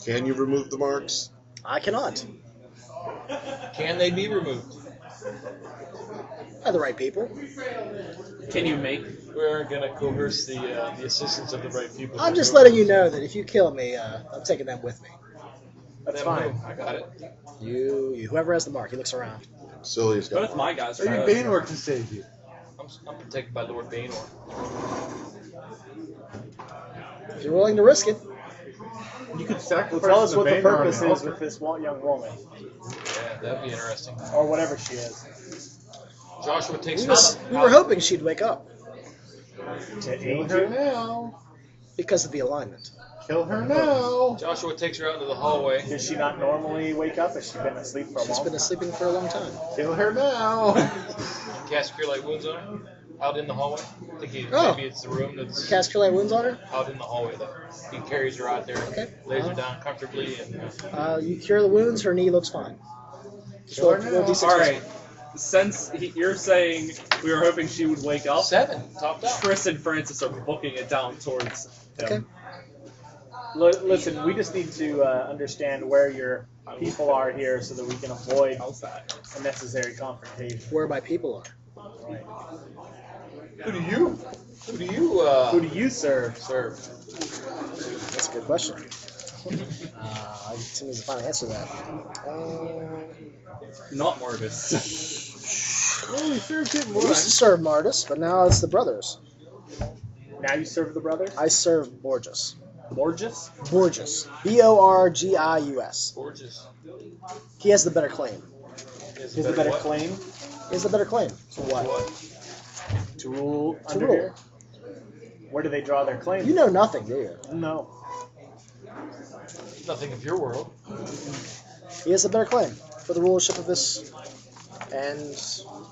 Can you remove the marks? I cannot. Can they be removed? By the right people. Can you make? We aren't going to coerce the assistance of the right people. I'm just letting you know that if you kill me, I'm taking them with me. That's Them fine. who? I got it. Whoever has the mark, he looks around. Silly's But got it's my guys. Maybe Right? Baynor can save you. I'm protected by Lord Baynor. If you're willing to risk it. You could sacrifice Well, tell us the what the Baynor purpose on the is with this young woman, Yeah, that'd be interesting. or whatever she is. Joshua takes We were hoping she'd wake up To Kill aid her you? now. because of the alignment. Kill her now. Joshua takes her out into the hallway. Does she not normally wake up? Has she been asleep for a She's long been time? sleeping for a long time. Kill her now. Cast Cure Light Wounds on her. Out in the hallway. I think Oh. maybe it's the room that's Cast Cure Light Wounds on her. out in the hallway. Though. He carries her out there, Okay. lays her down comfortably, and You cure the wounds, her knee looks fine. Just Kill her roll now. D6 All right. Since you're saying we were hoping she would wake up, 7 topped out. Tris and Francis are booking it down towards him. Okay. Listen, we just need to understand where your people are here so that we can avoid How's that? unnecessary confrontation. Where my people are. Who do you? Who do you Who do you serve? serve? That's a good question. I seem to find an answer to that. Not Mortis. Oh, he served it We used to serve Martis, but now it's the brothers. Now you serve the brothers? I serve Borges. Borges? Borges. Borgius. Gorgeous. He has the better claim. Is the better claim He has the better claim. To what? to rule To under rule. here? Where do they draw their claim? You know nothing, do you? No. Nothing of your world. He has the better claim for the rulership of this and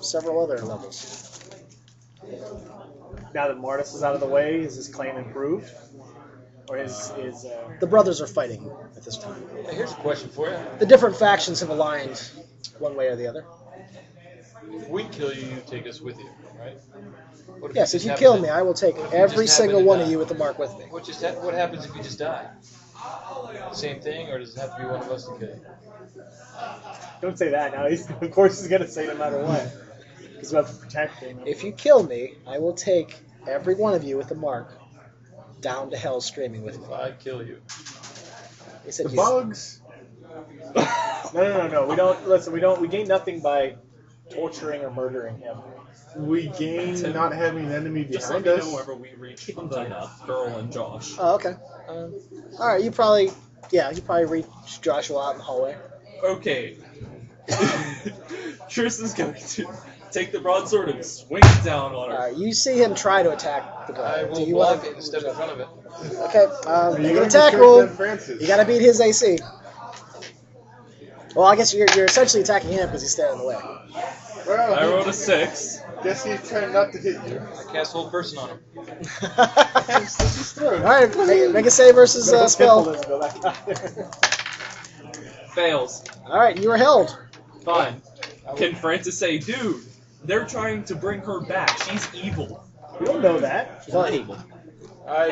several other levels. Now that Martis is out of the way, is his claim improved? Or is The brothers are fighting at this time. Hey, here's a question for you. The different factions have aligned one way or the other. If we kill you, you take us with you, right? What Yes, if just you happen kill to- me, I will take what if you every just happen single to one die? of you with the mark with me. What happens if you just die? Same thing, or does it have to be one of us to kill you? don't say that now. Of course he's going to say no matter what. He's about to protect him. If you kill me, I will take every one of you with the mark down to hell screaming with me. If I kill you. He said The you. bugs. No. We don't. Listen. We gain nothing by torturing or murdering him. We gain not having an enemy Just let behind me us. know whenever we reach the girl and Josh. Oh, okay. All right, you probably reach Joshua out in the hallway. Okay. Tris is going to take the broadsword and swing it down on her. All right, you see him try to attack the I guy. will Do you block want it and step in front of it. Okay, Are make you an gonna attack be roll. St. Francis? You gotta beat his AC. Well, I guess you're essentially attacking him because he's standing in the way. Well, I rolled a 6. guess he's trying not to hit you. I cast Hold Person on him. Slit his throat. All right, make a save versus spell. Go back out there. Fails. All right, you are held. Fine. Can Francis say, dude, they're trying to bring her back. She's evil. We don't know that. She's not evil. I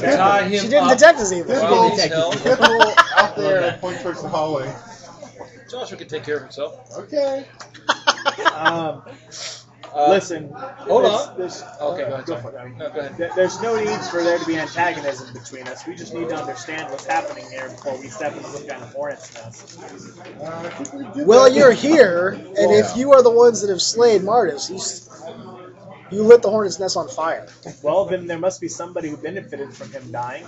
tie him She didn't up. detect as evil. While he's held. Pitbull out there and point towards the hallway. Joshua can take care of himself. Okay. Listen. Hold on. there's- Okay, go ahead. Go sorry. for it. No, go ahead. There's no need for there to be antagonism between us. We just need to understand what's happening here before we step into some kind of hornet's nest. I think we did Well, that. you're here, and if you are the ones that have slayed Martis, you lit the hornet's nest on fire. Well, then there must be somebody who benefited from him dying.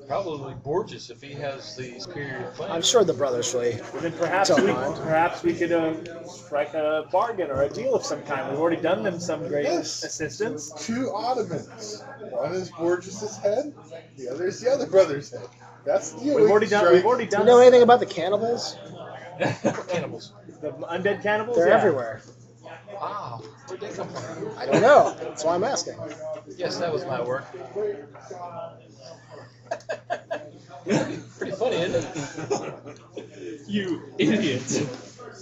Probably Borges if he has the superior claim. I'm sure the brothers really. Well, then perhaps Don't we mind. could strike a bargain or a deal of some kind. We've already done them some great Yes. assistance. 2 ottomans. One is Borges' head, the other is the other brother's head. That's the deal. We've already done. We've already Do you done. know anything about the cannibals? Cannibals. The undead cannibals. They're Yeah. everywhere. Wow. Where'd they come from? I don't know. That's why I'm asking. Yes, that was my work. Pretty funny, isn't it? You idiot.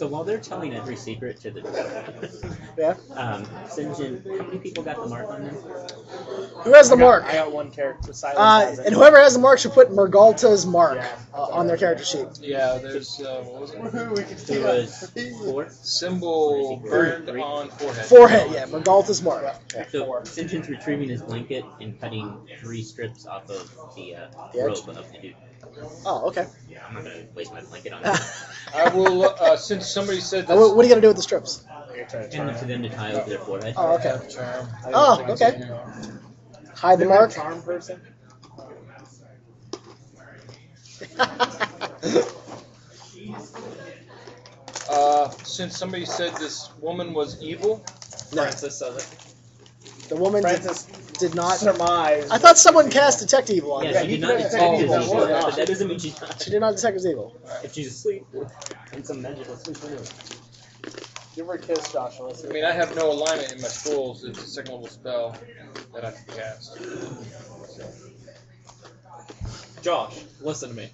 So while they're telling every secret to the Yeah. Sinjin, how many people got the mark on them? Who has the mark? I got one character. Silence has it. And whoever has the mark should put Mergalta's mark Yeah. on their character sheet. Yeah, there's what was it? Woohoo, we can see It was 4. Symbol burned Three. on forehead. Forehead, yeah, Mergalta's mark. So Sinjin's retrieving his blanket and cutting 3 strips off of the The robe edge? of the dude. Oh, okay. I'm not gonna waste my blanket on it. I will. Since somebody said Now, this, what are you gonna do with the strips? And for them to tie over their forehead. Oh, okay. charm. Oh, okay. Hide the mark. Charm person. Since somebody said this woman was evil, No, Francis says it. the woman Francis did not. surmise. I thought someone cast detect evil on Yeah, her. she he did not could've detect said his evil, evil, yeah. but that doesn't mean she's not. She did not detect his evil. If she's asleep, in some magical sleep, who knows? Give her a kiss, Joshua. I mean, I have no alignment in my scrolls. It's a second level spell that I can cast. Josh, listen to me.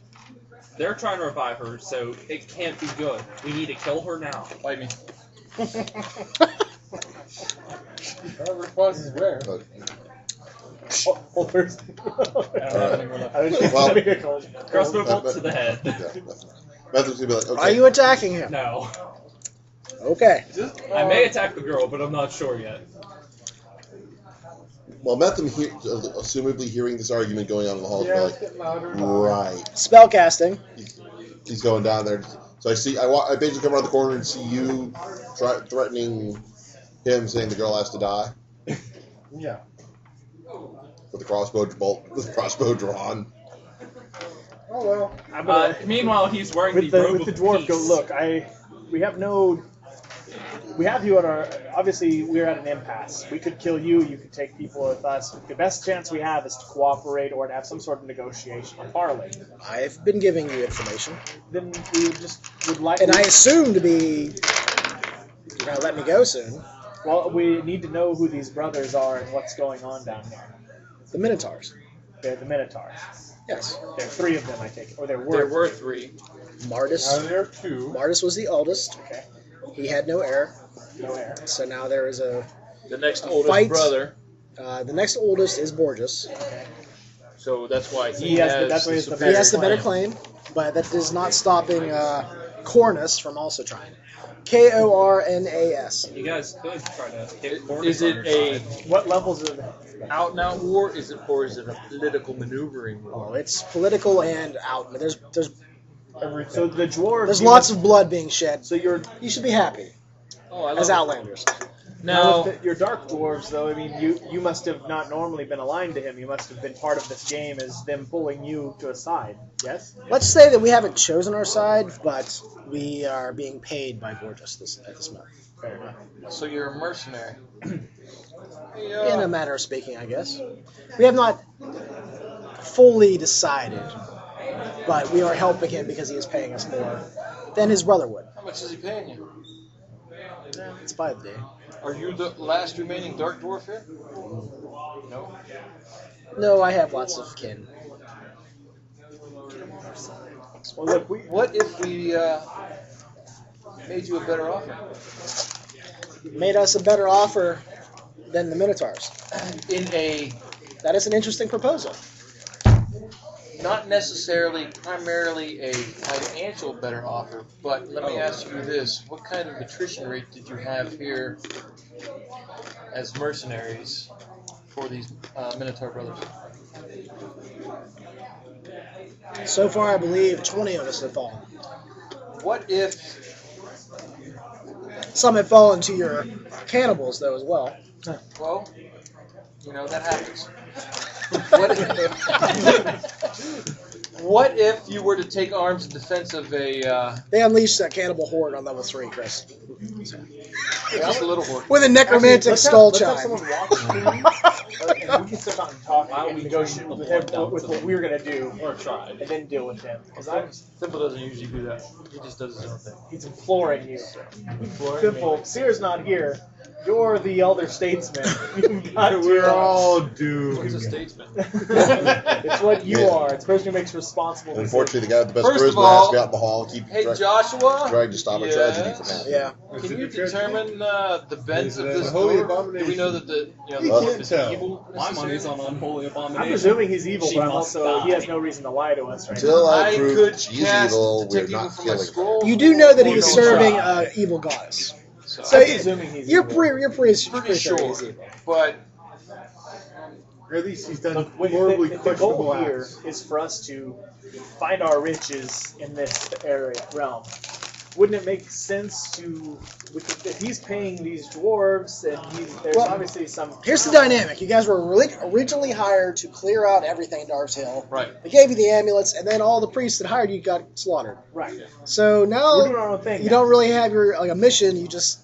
They're trying to revive her, so it can't be good. We need to kill her now. Fight me. response is where? Hold first. Well- Crossbow bolt to the head. Yeah, Method's gonna be like, okay. Are you attacking him? No. Okay. I may attack the girl, but I'm not sure yet. Well, Method, assumably hearing this argument going on in the hall, Yeah, is it's getting louder. like, right. Spellcasting. He's going down there. So I basically come around the corner and see you threatening him, saying the girl has to die Yeah. with the crossbow bolt, with the crossbow drawn. Oh well. I'm gonna, Meanwhile, he's wearing with the the robe with the of dwarf, peace. go look. We have you at our. Obviously, we're at an impasse. We could kill you. You could take people with us. The best chance we have is to cooperate or to have some sort of negotiation, a parley. I've been giving you information, Then we would like. and I assume to be. You're gonna let me go soon. Well, we need to know who these brothers are and what's going on down here. The Minotaurs. They're the Minotaurs. Yes. There are 3 of them, I take it, or there There were. were 3. Martis. Now there are 2. Martis was the oldest. Okay. He had no heir, No air. so now there is a. The next A oldest fight. brother. The next oldest is Borges. So that's why he He has has. that's why he has the superior He has the better claim. claim, but that is not stopping Cornus from also trying. Kornas. You guys could try to get Cornus Is on it your a What levels are they? out and out war? Is it or is it a political maneuvering Oh, war? it's political and out. There's So the dwarves. there's lots of blood being shed. So your You should be happy Oh, I as love Outlanders. Now, with your dark dwarves, though, I mean, you must have not normally been aligned to him. You must have been part of this game as them pulling you to a side. Yes. Let's say that we haven't chosen our side, but we are being paid by Borges at this moment. Fair enough. so you're a mercenary. In a manner of speaking, I guess. We have not fully decided, but we are helping him because he is paying us more than his brother would. How much is he paying you? It's by the day. Are you the last remaining dark dwarf here? No. No, I have lots of kin. Well, look, What if we made you a better offer? Made us a better offer than the Minotaurs. In a That is an interesting proposal. not necessarily primarily a financial better offer, but let me ask you this: what kind of attrition rate did you have here as mercenaries for these Minotaur brothers? So far, I believe 20 of us have fallen. What if Some have fallen to your cannibals, though, as well. well, you know that happens. What if you were to take arms in defense of a They unleashed that cannibal horde on level 3, Chris. just a little horde? With a necromantic skull let's have chime. someone walk through, and we can sit down and talk and negotiate with him with what we're gonna do, Or try. and then deal with him. Because Simple doesn't usually do that. He just does his own thing. he's imploring you. Simple. Seer's not here. You're the elder statesman. You've got We're to, all What's a doomed. statesman? it's what you Yeah. are. It's the person who makes responsible decisions. Unfortunately, the guy with the best First of charisma all, has to be out in the hall and keep Hey, Joshua. trying to stop a tragedy from Yes. happening. Yeah. Can you determine the bent Is of it this a holy door? Do abomination? we know that the You dwarf can't is tell. evil? My money's on unholy abomination. I'm presuming he's evil, She but I'm must also he die. has no reason to lie to us right Until I I prove could she's cast evil, we're detect evil not from my killing her. scroll. You do know that Or he's don't serving try. an evil goddess. So, So I'm you- presuming he's you're evil. pretty pretty sure sure. he's evil. But Or at least he's done The, horribly the goal questionable here acts. is for us to find our riches in this realm. Wouldn't it make sense to, if he's paying these dwarves, and there's Well, obviously some. Here's the dynamic. You guys were originally hired to clear out everything in Darves Hill. right. They gave you the amulets, and then all the priests that hired you got slaughtered. Right. So We're now doing our own thing. you now. don't really have your a mission. You just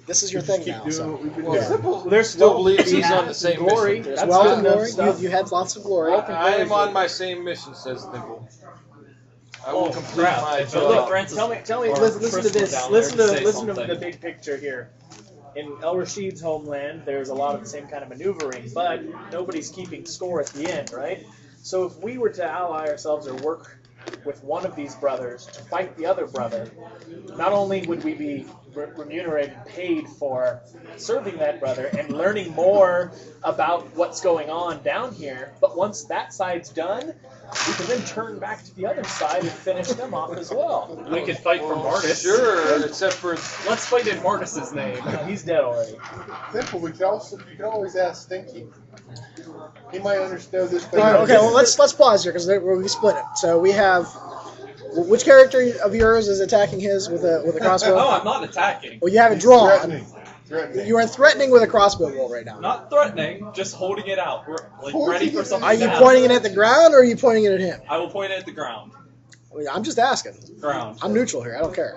this is your We just thing keep now. doing So. what we've been Well, doing. Simple There's still wealth believes to be he's had on the same glory. mission. There's That's wealth good and enough glory. stuff. You had lots of glory. Wealth and I am glory. on my same mission, says Thimble. I will Oh, complete crap. my But look, job. Francis, Tell me. or Listen to Crystal this. down Listen there to say listen to something. the big picture here. In El Rashid's homeland, there's a lot of the same kind of maneuvering, but nobody's keeping score at the end, right? So if we were to ally ourselves or work with one of these brothers to fight the other brother, not only would we be remunerated, paid for serving that brother and learning more about what's going on down here, but once that side's done, we can then turn back to the other side and finish them off as well. We could fight for Martis. Sure, except for Let's fight in Martis's name. No, he's dead already. Simple. You can always ask Stinky. He might understand this All better. right, okay, well let's pause here because we split it. So we have which character of yours is attacking his with a crossbow? Oh, I'm not attacking. Well, you have it drawn. Threatening. You are threatening with a crossbow bolt right now. Not threatening, just holding it out. We're like Holding ready for it something Are you to pointing it happen. at the ground or are you pointing it at him? I will point it at the ground. I mean, I'm just asking. Ground. I'm neutral here. I don't care.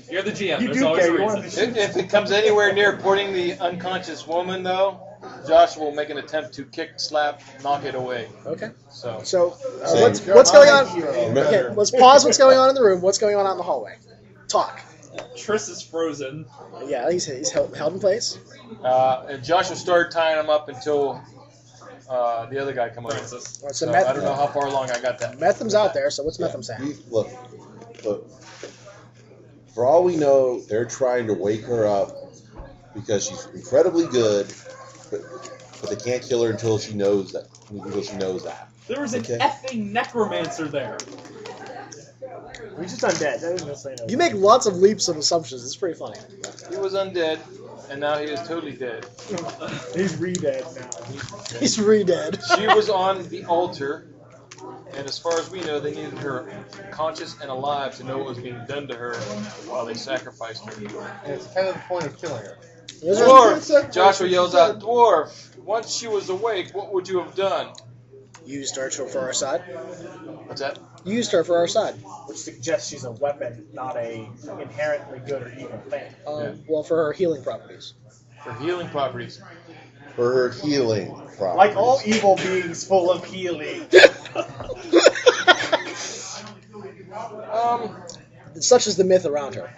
You're the GM. You There's do always care. a You want reason. to if it comes anywhere near pointing the unconscious woman, though, Josh will make an attempt to kick, slap, knock it away. Okay. So So Same. what's going on? Same. Okay, let's pause. What's going on in the room? What's going on out in the hallway? Talk. Triss is frozen. Yeah, he's held in place. and Josh will start tying him up until the other guy comes over. Francis. All right, so So I don't know how far along I got that. Metham's out there. So what's Metham saying? Look, for all we know, they're trying to wake her up because she's incredibly good, but they can't kill her until she knows that. There was an Okay. effing necromancer there. We just undead. That doesn't necessarily know. You make lots of leaps of assumptions. It's pretty funny. He was undead, and now he is totally dead. He's re-dead now. He's re-dead. She was on the altar, and as far as we know, they needed her conscious and alive to know what was being done to her while they sacrificed her. And it's kind of the point of killing her. Those are- Dwarf! Joshua yells out, Dwarf! Once she was awake, what would you have done? Used her for our side. What's that? Used her for our side. Which suggests she's a weapon, not a inherently good or evil thing. Well, for her healing properties. For healing properties. For her healing properties. Like all evil beings full of healing. Such is the myth around her.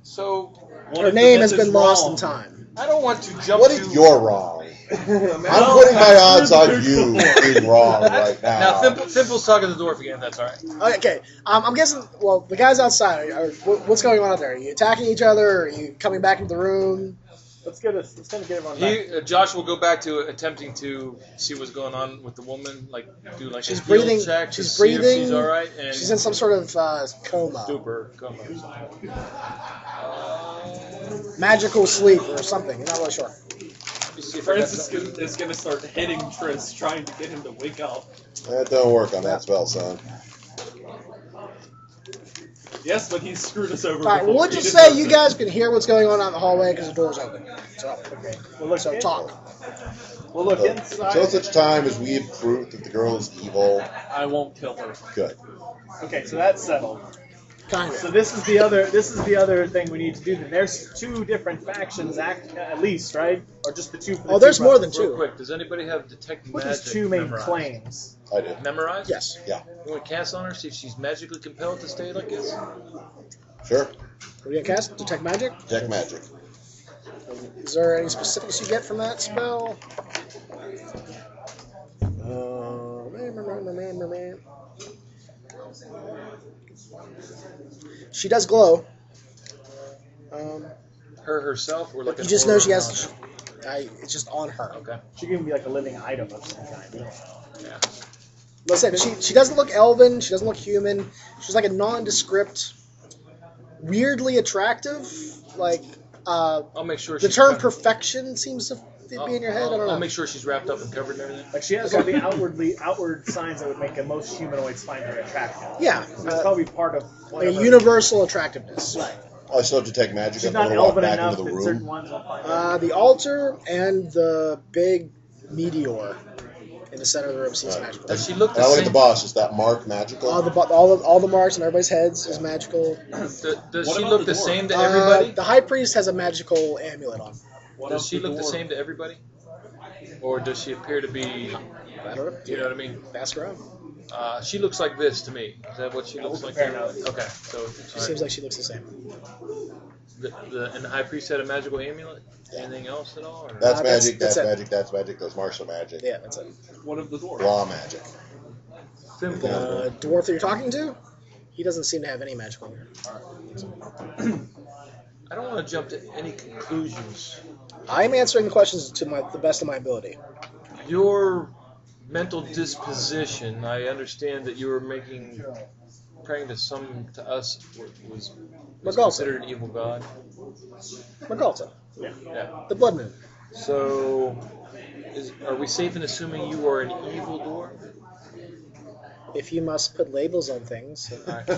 So, Her name has been lost in time. I don't want to jump What to... if you're wrong? I'm putting my odds on you being wrong right Now, now. Thimple's talking to the dwarf again, that's alright. Okay, I'm guessing. Well, the guys outside. What's going on out there? Are you attacking each other? Or are you coming back into the room? Let's get everyone back. Josh will go back to attempting to see what's going on with the woman, like do like She's a heal breathing. check to She's see if breathing. she's all right, and She's in some sort of coma, stupor, coma. magical sleep, or something. You're not really sure. Let me see if I got Francis something. is going to start hitting Triss, trying to get him to wake up. That don't work on that spell, son. Yes, but he's screwed us over All right. Well, before. we'll He just deserves say you it. guys can hear what's going on out in the hallway because the door's open. So, okay. We'll look Talk. We'll look Until inside. such time as we have proved that the girl is evil, I won't kill her. good. Okay, so that's settled. Kind So of. this is the other thing we need to do. Then there's two different factions, at least, right? Or just the two? For the Oh, there's two more than brothers? Real two. quick, does anybody have detect What magic is two main memorized? claims? I do. Memorized? Yes. Yeah. You want to cast on her, see if she's magically compelled to stay like this? Sure. What do you cast? Detect magic. Detect magic. Is there any specifics you get from that spell? She does glow. Her herself, or like You an just know aura she around has. It's just on her. Okay. She can be like a living item of some kind. You know? Yeah. Listen, she doesn't look elven. She doesn't look human. She's like a nondescript, weirdly attractive. Like I'll make sure. the she's term covered. perfection seems to be in your head. I don't know. I'll make sure she's wrapped up and covered and everything. Like she has all the outward signs that would make most humanoids find her attractive. Yeah, That's probably part of like whatever. a universal attractiveness. Right. I still have detect magic. She's I'm not going to walk elven back enough into the that certain room. ones will find her. The altar and the big meteor in the center of the room seems magical. Does she look the And I look at same? the boss. Is that mark magical? All the marks on everybody's heads is magical. Does What she about look the the dwarf? same to everybody? The high priest has a magical amulet on. What Does of she the look the dwarf? same to everybody? Or does she appear to be, I don't know. you know what I mean? Ask around. She looks like this to me. Is that what she looks like? compare notes. Okay, so She seems like she looks the same. and the high priest had a magical amulet. Anything else at all? Or? That's that's- magic. that's That's it. magic. That's magic. Those marks are magic. Yeah, that's it. What of the dwarf? Raw magic. Simple. The dwarf that you're talking to, he doesn't seem to have any magical. I don't want to jump to any conclusions. I am answering the questions to the best of my ability. Your mental disposition, I understand that you were praying to us was Magalta. considered an evil god. Magalta, Yeah. the blood moon. So, are we safe in assuming you are an evil dwarf? If you must put labels on things, Alright.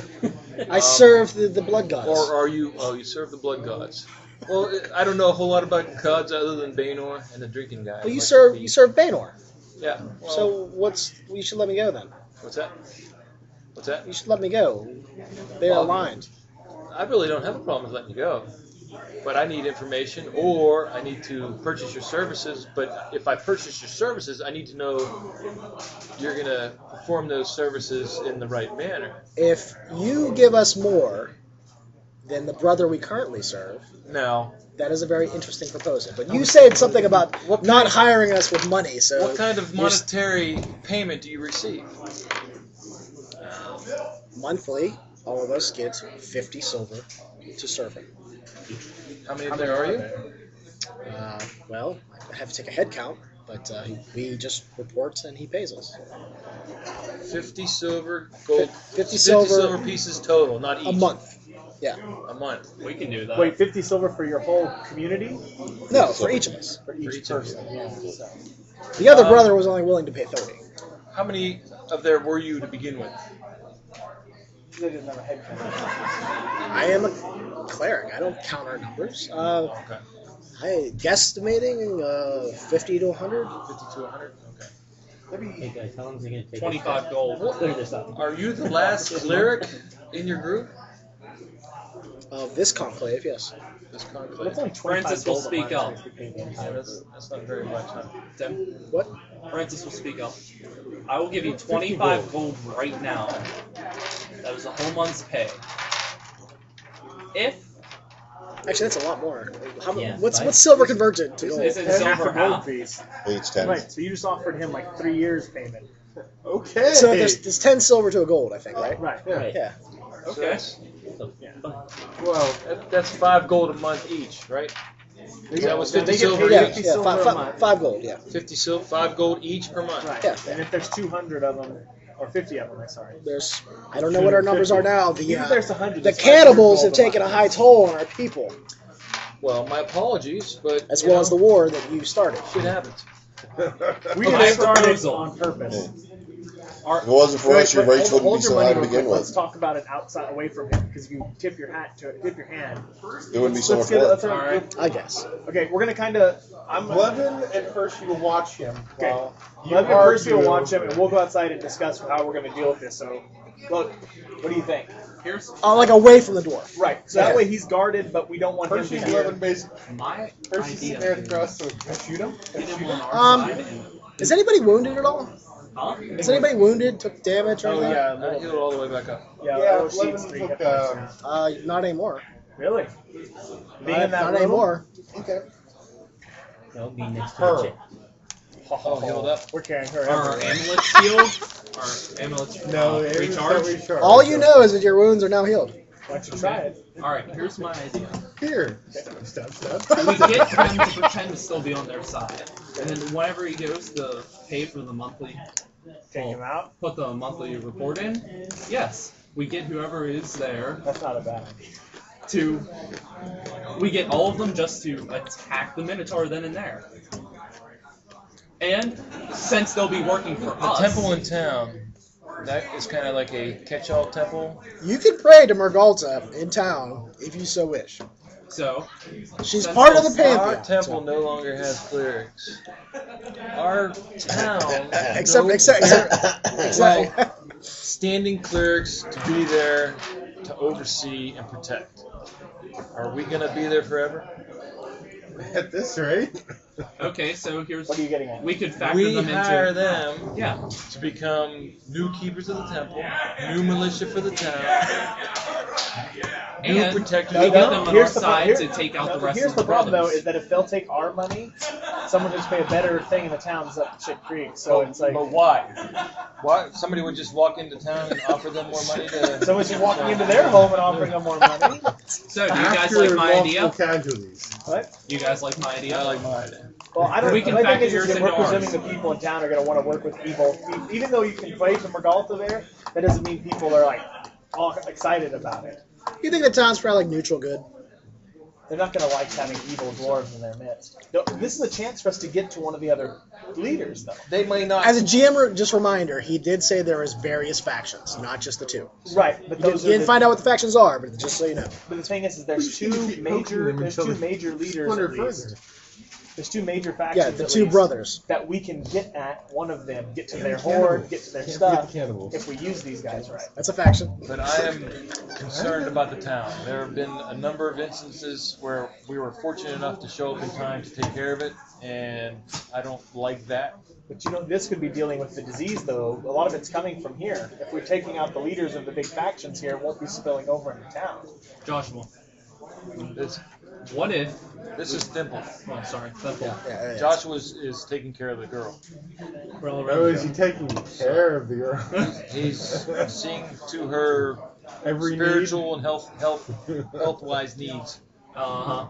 I serve the blood gods. Or are you? Oh, you serve the blood gods. Well, I don't know a whole lot about gods other than Baynor and the drinking guy. Well, you Like serve Baynor. Yeah. Well, So you should let me go then. what's that? What's that? You should let me go. They are Well, aligned. I really don't have a problem with letting you go, but I need information, or I need to purchase your services. But if I purchase your services, I need to know you're going to perform those services in the right manner. If you give us more than the brother we currently serve, Now, that is a very interesting proposal. But you said something about What not kind- hiring us with money, so what kind of monetary payment do you receive? monthly, all of us get 50 silver to serve him. How many of there are you? Well, I have to take a head count, but we just report and he pays us. 50 silver gold. 50 silver pieces total, not each. a month. Yeah. A month. We can do that. Wait, 50 silver for your whole community? No, for each of us. For each each of person. Yeah. So. The other brother was only willing to pay 30. How many of there were you to begin with? They didn't have a head count. I am a cleric. I don't count our numbers. Okay. I guesstimating 50 to 100. 50 to 100? Okay. Hey guys, how long is it going to take? 25 gold. Let's clear this up. Are you the last cleric in your group? Of this conclave, yes. This conclave? That's only 25 Francis will gold a speak month up. if we pay the Yeah, entire group. that's not very much, huh? Tim, What? Francis will speak up. I will give you 25 gold right now. That is a whole month's pay. If Actually, that's a lot more. Yeah, what's right. silver converted to gold? Is it Half a silver gold half? piece. It's 10. Right, so you just offered him like 3 years payment. Okay. So there's 10 silver to a gold, I think, right? Right. Yeah. Yeah. So Okay. that's, So, Yeah. well, that's 5 gold a month each, right? They That was they 50 get silver paid Yeah, each? 50 yeah, silver a five, month. 5 gold, yeah. 5 gold each per month. Right. Yeah. And if there's 200 of them, or 50 of them, I'm sorry. There's, I don't know what our numbers are now. The Even if there's 100, the it's 500 cannibals have gold a taken a month. high toll on our people, Well, my apologies, but as you well know, as the war that you started. shit happens. We Okay, didn't start it proposal. on purpose. If it wasn't for us, your rates hold wouldn't be your so money high to real begin quick. Let's with. talk about it outside, away from him, because if you tip your hand, It wouldn't be so let's much get. Let's, work. All right. I guess. Okay, we're gonna kind of. Levin and Hershey will watch him. Okay. While you Let me Percy will argue. watch him, and we'll go outside and discuss how we're gonna deal with this. So, look, what do you think? Here's Like away from the dwarf. Right. So that Yeah. way he's guarded, but we don't want him Hershey's to Levin hear. basically. my Hershey's sitting idea. there at the cross, so can I shoot him? Can I Get shoot him on him? our Um, side and, Is anybody wounded at all? huh? Is anybody wounded? Took damage or Oh anything? yeah, a I little healed bit. all the way back up. Yeah, Yeah, little sheets, Levin 3 took, hit points. Not anymore. Really? Being Not, in that not little? anymore. Okay. That'll be next to Her. the chick. Oh, healed up. We're carrying her Our everywhere. amulets healed. Our amulets No, it was not recharge. recharge. All you know is that your wounds are now healed. Why don't you try it? All right, here's my idea. Here. Stop. We get him to pretend to still be on their side, and then whenever he goes to pay for the monthly, Take him out? put the monthly report in. Yes, we get whoever is there That's not a bad idea. to. We get all of them just to attack the Minotaur then and there. And since they'll be working for The us, temple in town, that is kind of like a catch-all temple. You can pray to Mergalta in town if you so wish. so She's Since part of the they'll Our pantheon. temple no longer has clerics. Our town, Except standing clerics to be there to oversee and protect. Are we gonna be there forever? At this rate. okay, so here's What are you getting at? we could factor We them hire into. them Yeah, to become new keepers of the temple, new militia for the town, new and protectors we of get the them on Here's our the side pro- to take out the rest Here's of the the problem, though, brothers. is that if they'll take our money, someone just pay a better thing in the towns up Shit Creek. So it's like But why? Why? Somebody would just walk into town and offer them more money to. someone's just walking into their home and offering them more money. So do you guys After like my idea? multiple casualties. What? You guys like my idea? I like my idea. Well, I don't. We can my factor thing is yours that into we're presuming ours. the people in town are going to want to work with evil. Even though you can play to Mergalta there, that doesn't mean people are like all excited about it. you think the town's probably like neutral good? They're not going to like having evil dwarves in their midst. No, this is a chance for us to get to one of the other leaders, though. They may not. As a GM, just reminder, he did say there was various factions, not just the two. Right, but You those didn't are the, find out what the factions are, but just so you know. But the thing is there's two major leaders Splinter at least. further. There's two major factions. Yeah, the at two least, brothers. that we can get at one of them, get to their Cannibals. horde, get to their Can't forget stuff, the cannibals. if we use these guys right. That's a faction. But I am concerned about the town. There have been a number of instances where we were fortunate enough to show up in time to take care of it, and I don't like that. But you know, this could be dealing with the disease, though. A lot of it's coming from here. If we're taking out the leaders of the big factions here, it won't be spilling over into town. Joshua, This, what if? this is Thimble. Oh, sorry, Thimble. Yeah. Joshua is taking care of the girl. We're all Oh, ready is to he go. taking care of the girl? He's seeing to her Every spiritual and health-wise needs. Uh-huh.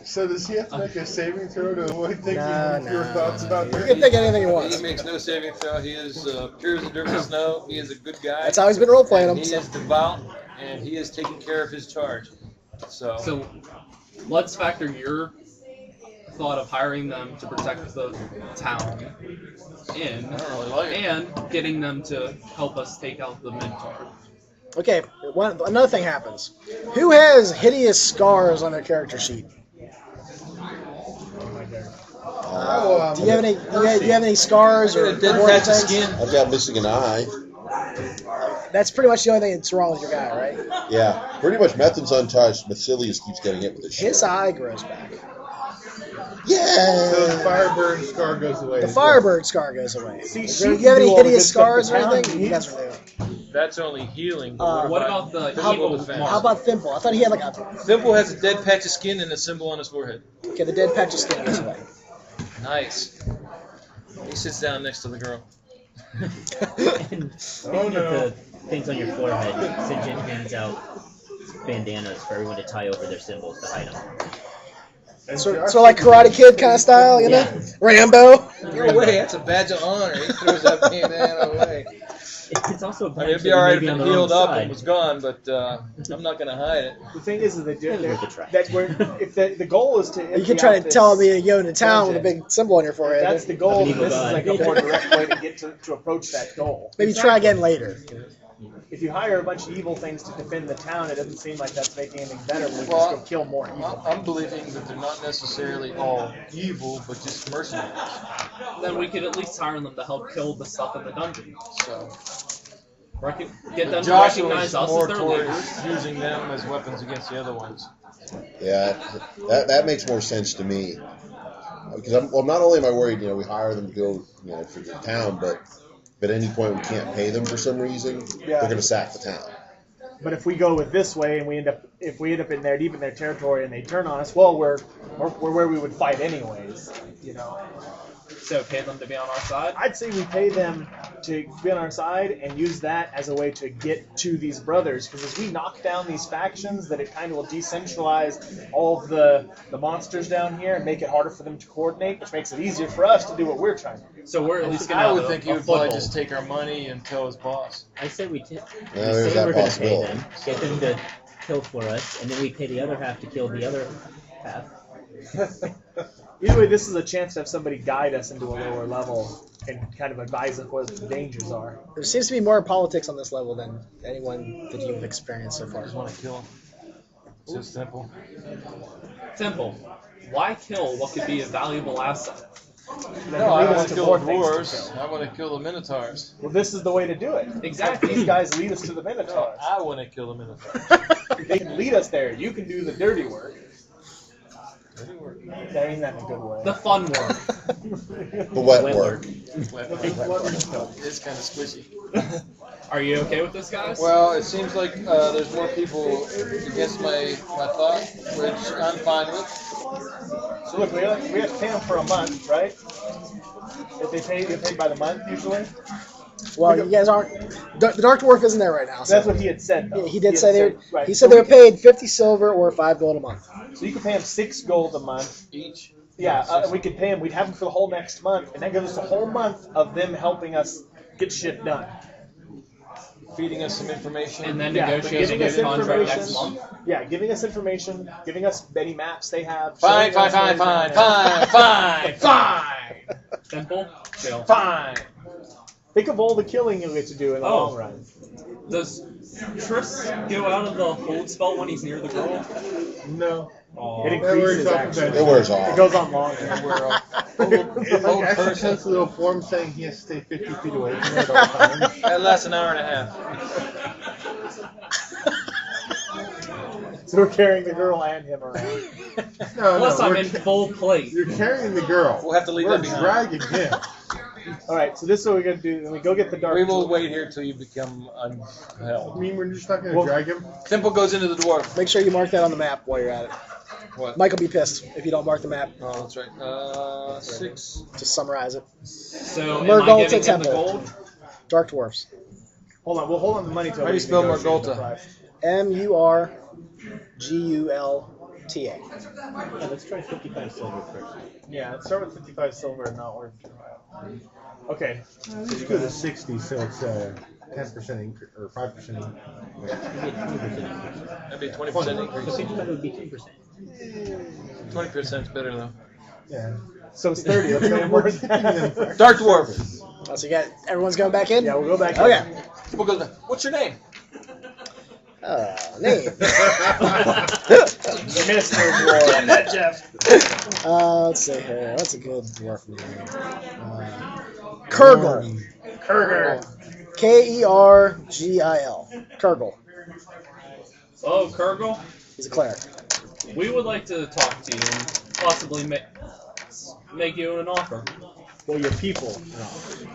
So does he have to make a saving throw to avoid thinking Nah, your nah, thoughts about You her? can think anything he He wants. makes no saving throw. He is pure as the dirt and snow. He is a good guy. That's how he's been role playing And him. he So. is devout, and he is taking care of his charge. So let's factor your thought of hiring them to protect the town in, I don't really like it. and getting them to help us take out the Minotaur. Okay, another thing happens. Who has hideous scars on their character sheet? Do you have any? Do you have any scars or Dead gore patch of things? skin. I've got missing an eye. That's pretty much the only thing that's wrong with your guy, right? Yeah, pretty much Methin's untouched, but Silius keeps getting hit with the shit. His eye grows back. Yeah! So the Firebird scar goes away. The as well. Firebird scar goes away. See, Do she you can have any do all the hideous good stuff scars the or town anything? needs. That's what they do. That's only healing. But What about the physical evil defense? mark? How about Thimble? I thought he had like a. Thimble has a dead patch of skin and a symbol on his forehead. Okay, the dead patch of skin goes away. Nice. He sits down next to the girl. And speaking of the things on your forehead, Sinjin hands out bandanas for everyone to tie over their symbols to hide them. And So Josh- like Karate Kid kind of style, you know? Yeah. Rambo. No way, that's a badge of honor. He throws that bandana away. It's also a I mean, badge it'd be that alright you if may it be on the healed wrong up side. and was gone, but I'm not going to hide it. The thing is that Worth a try. if the goal is to You empty could try out to tell this me you go into town with a dungeon, big symbol on your forehead. That's the goal. Of an evil This is god. like a more direct way to get to approach that goal. Maybe try again later. If you hire a bunch of evil things to defend the town, it doesn't seem like that's making anything better. We'll Well, just go kill more evil. I'm believing that they're not necessarily all evil, but just mercenaries. Then we could at least hire them to help kill the stuff in the dungeon. So, Get them to Joshua recognize is us more as their leaders. towards using them as weapons against the other ones. Yeah, that makes more sense to me. Because not only am I worried, we hire them to go, for the town, but if at any point we can't pay them for some reason, they're going to sack the town. But if we go with this way and we end up in there deep in their territory and they turn on us, well, we're where we would fight anyways. You know. So pay them to be on our side? I'd say we pay them to be on our side and use that as a way to get to these brothers. Because as we knock down these factions, that it kind of will decentralize all of the monsters down here and make it harder for them to coordinate, which makes it easier for us to do what we're trying to do. So we're at least going to I would think he would probably just take our money and tell his boss. I say we there's say that we're going to pay possibility. them, get them to kill for us, and then we pay the other half to kill the other half. Either way, this is a chance to have somebody guide us into a lower level and kind of advise us what the dangers are. There seems to be more politics on this level than anyone that you've experienced so far. I just want to kill him. It's just simple. Simple. Why kill what could be a valuable asset? No, I don't want to kill more the things to dwarves. I want to kill the minotaurs. Well, this is the way to do it. Exactly. These guys lead us to the Minotaurs. I want to kill the minotaurs. They can lead us there. You can do the dirty work. That ain't that in a good way. The fun work. The wet work. It's kind of squishy. Are you okay with this, guys? Well, it seems like there's more people against my thought, which I'm fine with. So look, we have to pay them for a month, right? If they get paid by the month usually. Well, you guys aren't. The Dark Dwarf isn't there right now. So. That's what he had said. Though. Yeah, he did say they were. Right. He said they were paid 50 silver or 5 gold a month. So you could pay him 6 gold a month. Each. Yeah, we could pay him. We'd have him for the whole next month, and that gives us a whole month of them helping us get shit done. Feeding us some information. And then Yeah, negotiating giving us a contract information. next month? Yeah, giving us information, giving us any maps they have. Fine, showing fine, us fine, where fine, fine, fine, fine, Simple? Chill. fine. Think of all the killing you'll get to do in the long run. Does Tris go out of the hold spell when he's near the girl? No. Aw. It increases, off actually. eventually. It wears It off. goes on longer. It Old actually person. sends a little form saying he has to stay 50 feet away from it all times. That lasts an hour and a half. So we're carrying the girl and him around. No, Unless I'm we're in full plate. You're carrying the girl. We'll have to leave We're that behind. dragging him. All right, so this is what we're gonna do. Then we go get the dark. We will Dwarf. wait here till you become I unheld. mean, we're just not going to Well- drag him. Simple goes into the dwarf. Make sure you mark that on the map while you're at it. What? Mike will be pissed if you don't mark the map. Oh, that's right. 6. Just summarize it. So am Murgulta I giving him the Temple. gold? Dark Dwarfs. Hold on, we'll hold on the money till How do we you spell negotiate the Murgulta? price. Murgulta. Yeah, let's try 55 silver first. Yeah, let's start with 55 silver and not worth your while. Okay. Let's go to 60, so it's 10% increase, or 5% increase. Maybe a 20% increase. That'd be a 20% So increase. 55 would be 10%. 20% is better though. Yeah. So it's 30. Let's go We're more. keeping them for Dark dwarf. service. Oh, so you got everyone's going back in. Yeah, we'll go back. Oh in. yeah. Simple goes. What's your name? Name. Mr. Dwarf. Jeff. Let's see here. What's a good dwarf name? Kurgle. Kurger. Kergil. Kurgle. Oh, Kurgle, He's a cleric. we would like to talk to you and possibly make you an offer. Well, your people.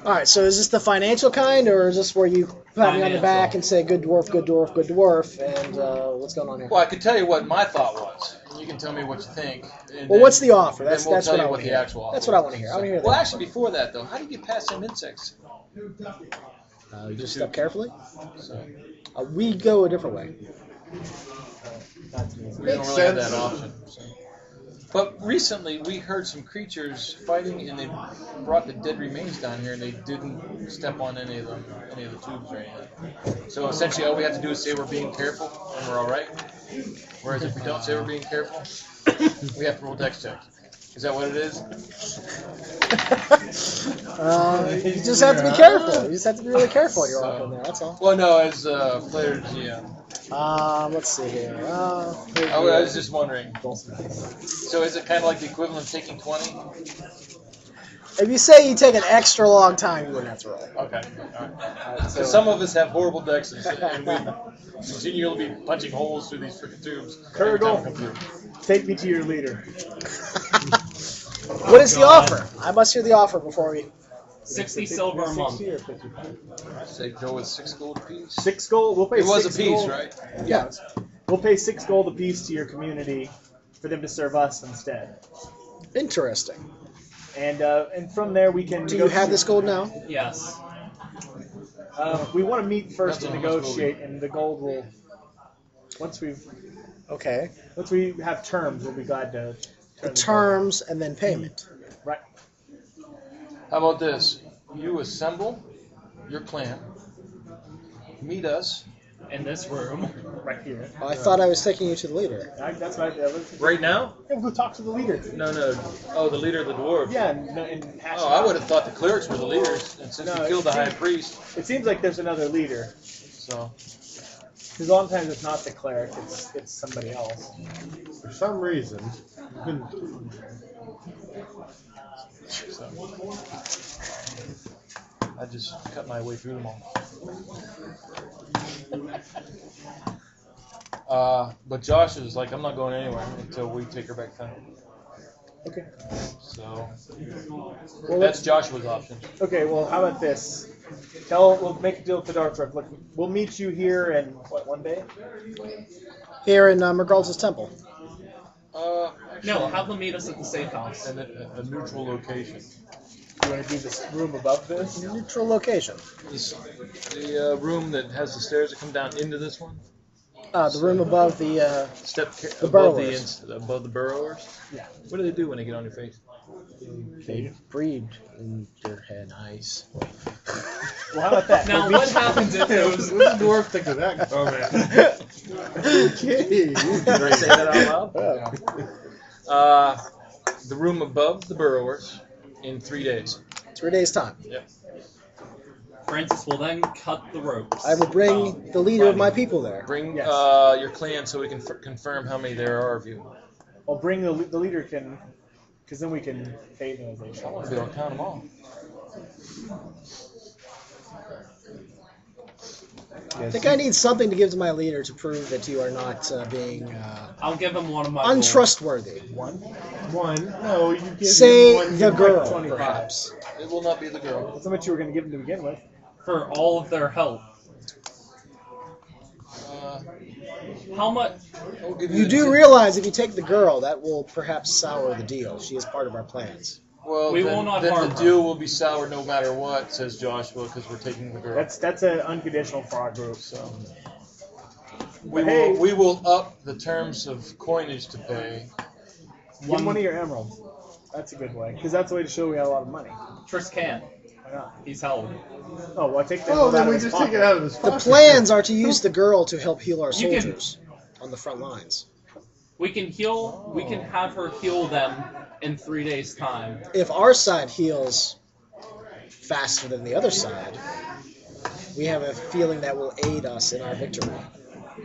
All right. So is this the financial kind, or is this where you pat me on the back and say "good dwarf, good dwarf, good dwarf"? And what's going on here? Well, I can tell you what my thought was. And you can tell me what you think. And Well, then- what's the offer? then That's we'll that's tell what you I what want to the hear. actual offer That's what I was. want to hear. I want to hear Well, that. actually, before that though, how do you get past them insects? You just step carefully. So, We go a different way. we don't really have that option. So. But recently, we heard some creatures fighting, and they brought the dead remains down here, and they didn't step on any of the tubes or anything. So essentially, all we have to do is say we're being careful, and we're all right. Whereas if we don't say we're being careful, we have to roll dex check. Is that what it is? You just have to be careful. You just have to be really careful when you're walking there. That's all. Well, no, as player GM. Let's see here. I was just wondering. So is it kind of like the equivalent of taking 20? If you say you take an extra long time, you wouldn't have to roll. Okay. All right. So some of us have horrible dexes, and we continually be punching holes through these freaking tubes. every time we come through. Take me to your leader. What is the offer? I must hear the offer before we. 60 silver a month. 60 or 50? Say go with 6 gold apiece. 6 gold. We'll pay. It was 6 a piece, gold. right? Yeah. We'll pay 6 gold apiece to your community for them to serve us instead. Interesting. And from there we can. Do you have this gold now? Yes. We want to meet first to Depends on how much gold negotiate, and the gold will. Once we have terms, we'll be glad to. The terms and then payment. Right. How about this? You assemble your clan, meet us In this room. Right here. I thought I was taking you to the leader. That's what I was. right now. Yeah, we'll go talk to the leader. No. Oh, the leader of the dwarves. Yeah, and hash Oh, it out. I would have thought the clerics were the leaders, and since No, you killed the it high seems- priest, It seems like there's another leader. so Because a lot of times it's not the cleric, it's somebody else. For some reason, I just cut my way through them all. But Josh is like, I'm not going anywhere until we take her back home. Okay. So Well, that's Joshua's option. Okay, well, how about this? We'll make a deal with the Darves. Look, we'll meet you here in, one day? Here in Mergal's temple. No, have them meet us at the safe house. And a neutral location. You want to do this room above this? Neutral location. The room that has the stairs that come down into this one. The room above the. Above burrowers. above the burrowers. Yeah. What do they do when they get on your face? They breed in your head. Nice. Well, how about that? Now, what happens if what those... does the dwarf think of that? Oh man. Okay. Did I say that out loud? The room above the burrowers in 3 days. 3 days' time. Yep. Francis will then cut the ropes. I will bring the leader of my people there. Bring Yes. your clan so we can confirm how many there are of you. I'll bring the leader can, because then we can pay them as they I show. want to be able to count them all. I think I need something to give to my leader to prove that you are not being I'll give him one of my gold. untrustworthy. One. No, you give Say him one. the girl, 25. perhaps. It will not be the girl. That's how much you were going to give them to begin with. For all of their help. How much? I'll give You the- do realize if you take the girl, that will perhaps sour the deal. She is part of our plans. Well, We then, will not then harm the her. deal will be sour no matter what, says Joshua, because we're taking the girl. That's an unconditional for our group. So But hey, we will up the terms of coinage to pay. give them one of your emeralds. That's a good way, because that's the way to show we have a lot of money. Tris can't. Why not? He's held. Oh, well, take the Oh, emerald then out of we his just pocket. take it out of his The pocket. plans are to use the girl to help heal our You can- soldiers on the front lines. We can heal. We can have her heal them in 3 days' time. If our side heals faster than the other side, we have a feeling that will aid us in our victory.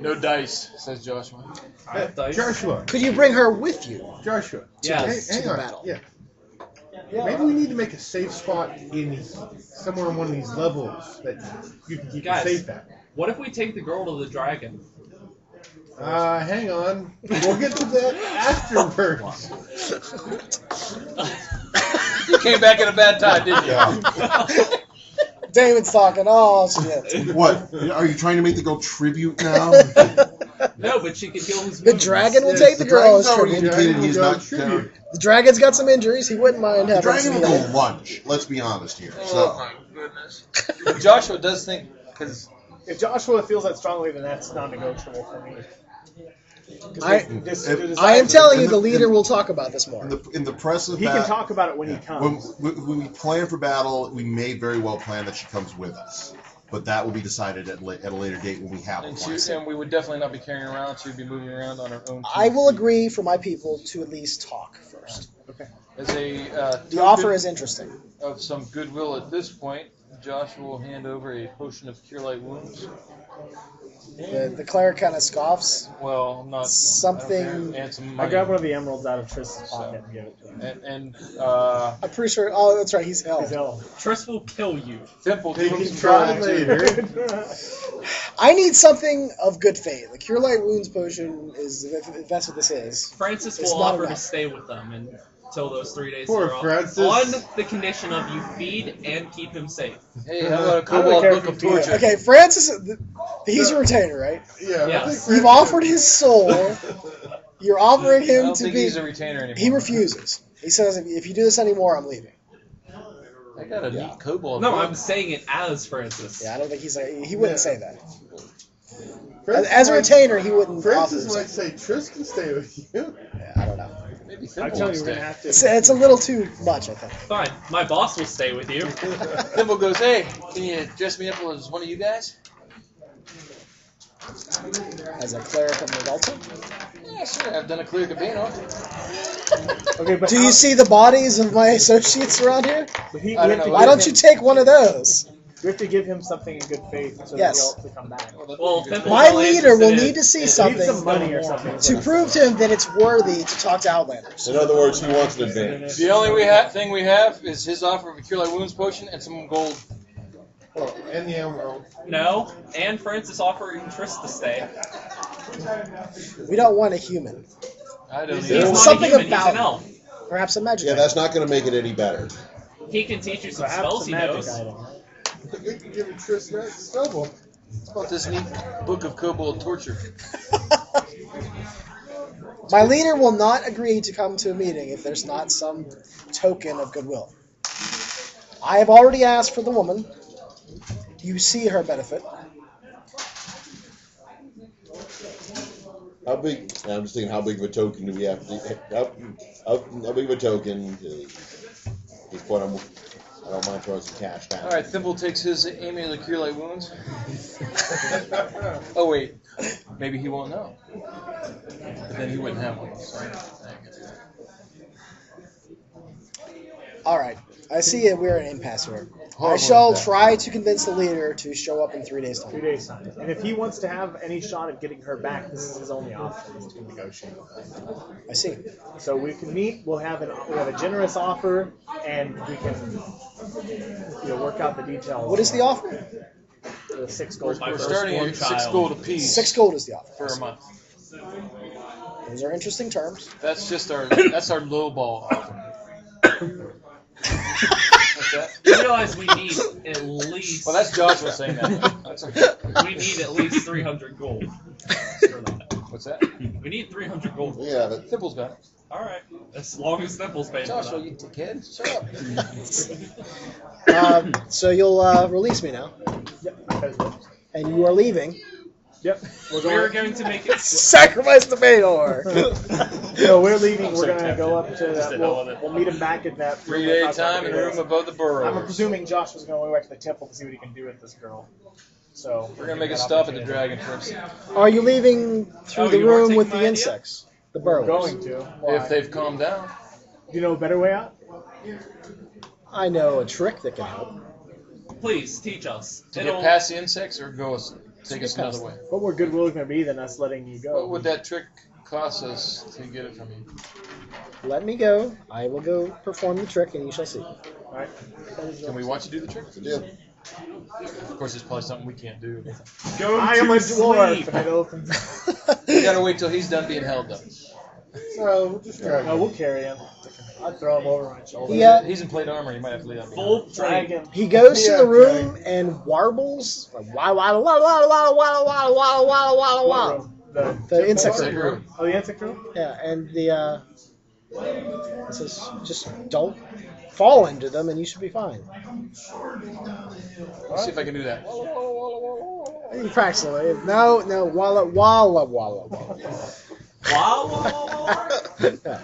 No dice, says Joshua. Dice. Joshua. Could you bring her with you? Joshua. Yes. Hang To the on. battle. Yeah. Maybe we need to make a safe spot in somewhere on one of these levels that you can keep Guys. it safe at. What if we take the girl to the dragon? Hang on. We'll get to that afterwards. You came back at a bad time, didn't you? David's talking. Oh, shit. What? Are you trying to make the girl tribute now? No, but she can heal his The wounds. dragon will Yes, take the girl as dragon's already tribute. indicated he's not. Tribute. The dragon's got some injuries. He wouldn't mind The having dragon some will go healing. lunch. Let's be honest here. Oh So my goodness. But Joshua does think, because If Joshua feels that strongly, then that's non-negotiable for me. I am telling you, the leader will talk about this more. in the press of He can battle, talk about it when he comes. when we plan for battle, we may very well plan that she comes with us, but that will be decided at a later date when we have a plan. and we would definitely not be carrying her around. She would be moving around on her own. I will agree for my people to at least talk first. As a The offer is interesting. of some goodwill at this point, Joshua will hand over a potion of cure light wounds. The cleric kind of scoffs. Well, not Something- and some I money. grab one of the emeralds out of Tristan's pocket and give it to him. And I'm pretty sure. Oh, that's right. He's held. He's ill. Tris will kill you. Temple They give him can some try try later. I need something of good faith. The cure light wounds potion is, if that's what this is. Francis It's will not offer to enough. stay with them and till those 3 days Poor are up. Francis. On the condition of you feed and keep him safe. Hey, how about a I don't Cobalt care Book if of you do Torture? Okay, Francis, he's your retainer, right? Yeah. Yes. I think You've Francis- offered his soul. You're offering I him don't to think be. he's a retainer anymore. He refuses. He says, if you do this anymore, I'm leaving. I got a neat Cobalt No, book. I'm saying it as Francis. Yeah, I don't think he wouldn't say that. Francis As a might- retainer, he wouldn't Francis offer might his. say Trish can stay with you. Yeah, I don't know. Maybe I'm Thimble telling you, will we're gonna stay. have to. It's a little too much, I think. Fine, my boss will stay with you. Thimble goes, hey, can you dress me up as one of you guys? As a cleric of Novelta. Yeah, sure. I've done a clear Cabano. Okay, but Do you see the bodies of my associates around here? But he, I we don't have to know. Why give don't him- you take one of those? We have to give him something in good faith so Yes. that he'll to come back. Well, Thimble's My only leader will interested need to see He needs something some money or something. to prove to him that it's worthy to talk to Outlanders. In other words, he wants an advantage. The only thing we have is his offer of a Cure Light Wounds potion and some gold. Oh, and the emerald. No, and Francis offering Triss to stay. We don't want a human. I don't He's even not Something a human, about he's an elf. Perhaps a magic. Yeah, item. that's not going to make it any better. He can teach you some Perhaps spells a he magic knows. item. We can give Trish that stubble. How about this neat book of Cobalt Torture? My leader will not agree to come to a meeting if there's not some token of goodwill. I have already asked for the woman. You see her benefit. How big? I'm just thinking, how big of a token do we have to? How big of a token? Is what I don't mind throwing some cash down. All right, Thimble takes his amulet of Cure Light Wounds. Oh wait, maybe he won't know. But then he wouldn't have one. So. All right. I see it. We're in an impasse here. I Horrible shall impasse. try to convince the leader to show up in 3 days' 3 time. days time. And if he wants to have any shot at getting her back, this is his only option is to negotiate. I see. So we can meet. We have a generous offer, and we can work out the details. What is the offer? The 6 gold. My We're first starting born at 6 child. gold apiece 6 gold is the offer. for a month. Those are interesting terms. That's just our low ball offer. What's that? You realize we need at least. Well, that's Joshua saying that. That's okay. We need at least 300 gold. What's that? We need 300 gold. Yeah, but Thimble's got it. All right, as long as Thimble's paying for Joshua, that. you dickhead. Shut up. So you'll release me now. Yep. And you are leaving. Yep. We're going to make it. Sacrifice the Vador. No, we're leaving. We're so gonna tempted. go up to Just that. to hell with it. We'll meet him back at that 3 room day we talked about time in a earlier. room above the I'm burrows. presuming Josh was going back to the temple to see what he can do with this girl. So We're gonna make a stop at the dragon first. Are you leaving through Oh, the you are room taking with my the idea? insects? The We're burrows. going to. Why? If they've calmed down. Do you know a better way out? I know a trick that can help. Please teach us. To get past the insects or take us another way? What more goodwill is going to be than us letting you go? What would that trick cost us to get it from you? Let me go. I will go perform the trick, and you shall see. All right. Can we watch you do the trick? yeah. Of course, it's probably something we can't do. Go I am to a dwarf, sleep. and it opens. We gotta wait till he's done being held up. So we'll just drag No, him. we'll carry him. I'd throw him over my shoulder. Yeah. He's in plate armor. He might have to lay down. Full Drag drink. him. He goes to Yeah, the room and warbles. Like, wah, wah, wah, wah, wah, wah, wah, wah, wah, wah, wah. What room? The insect Insect room. room. Oh, the insect room? Yeah, and the it says just don't fall into them, and you should be fine. Let's see if I can do that. You practice it. No, walla, walla, walla, walla. Wow, wow, wow, wow.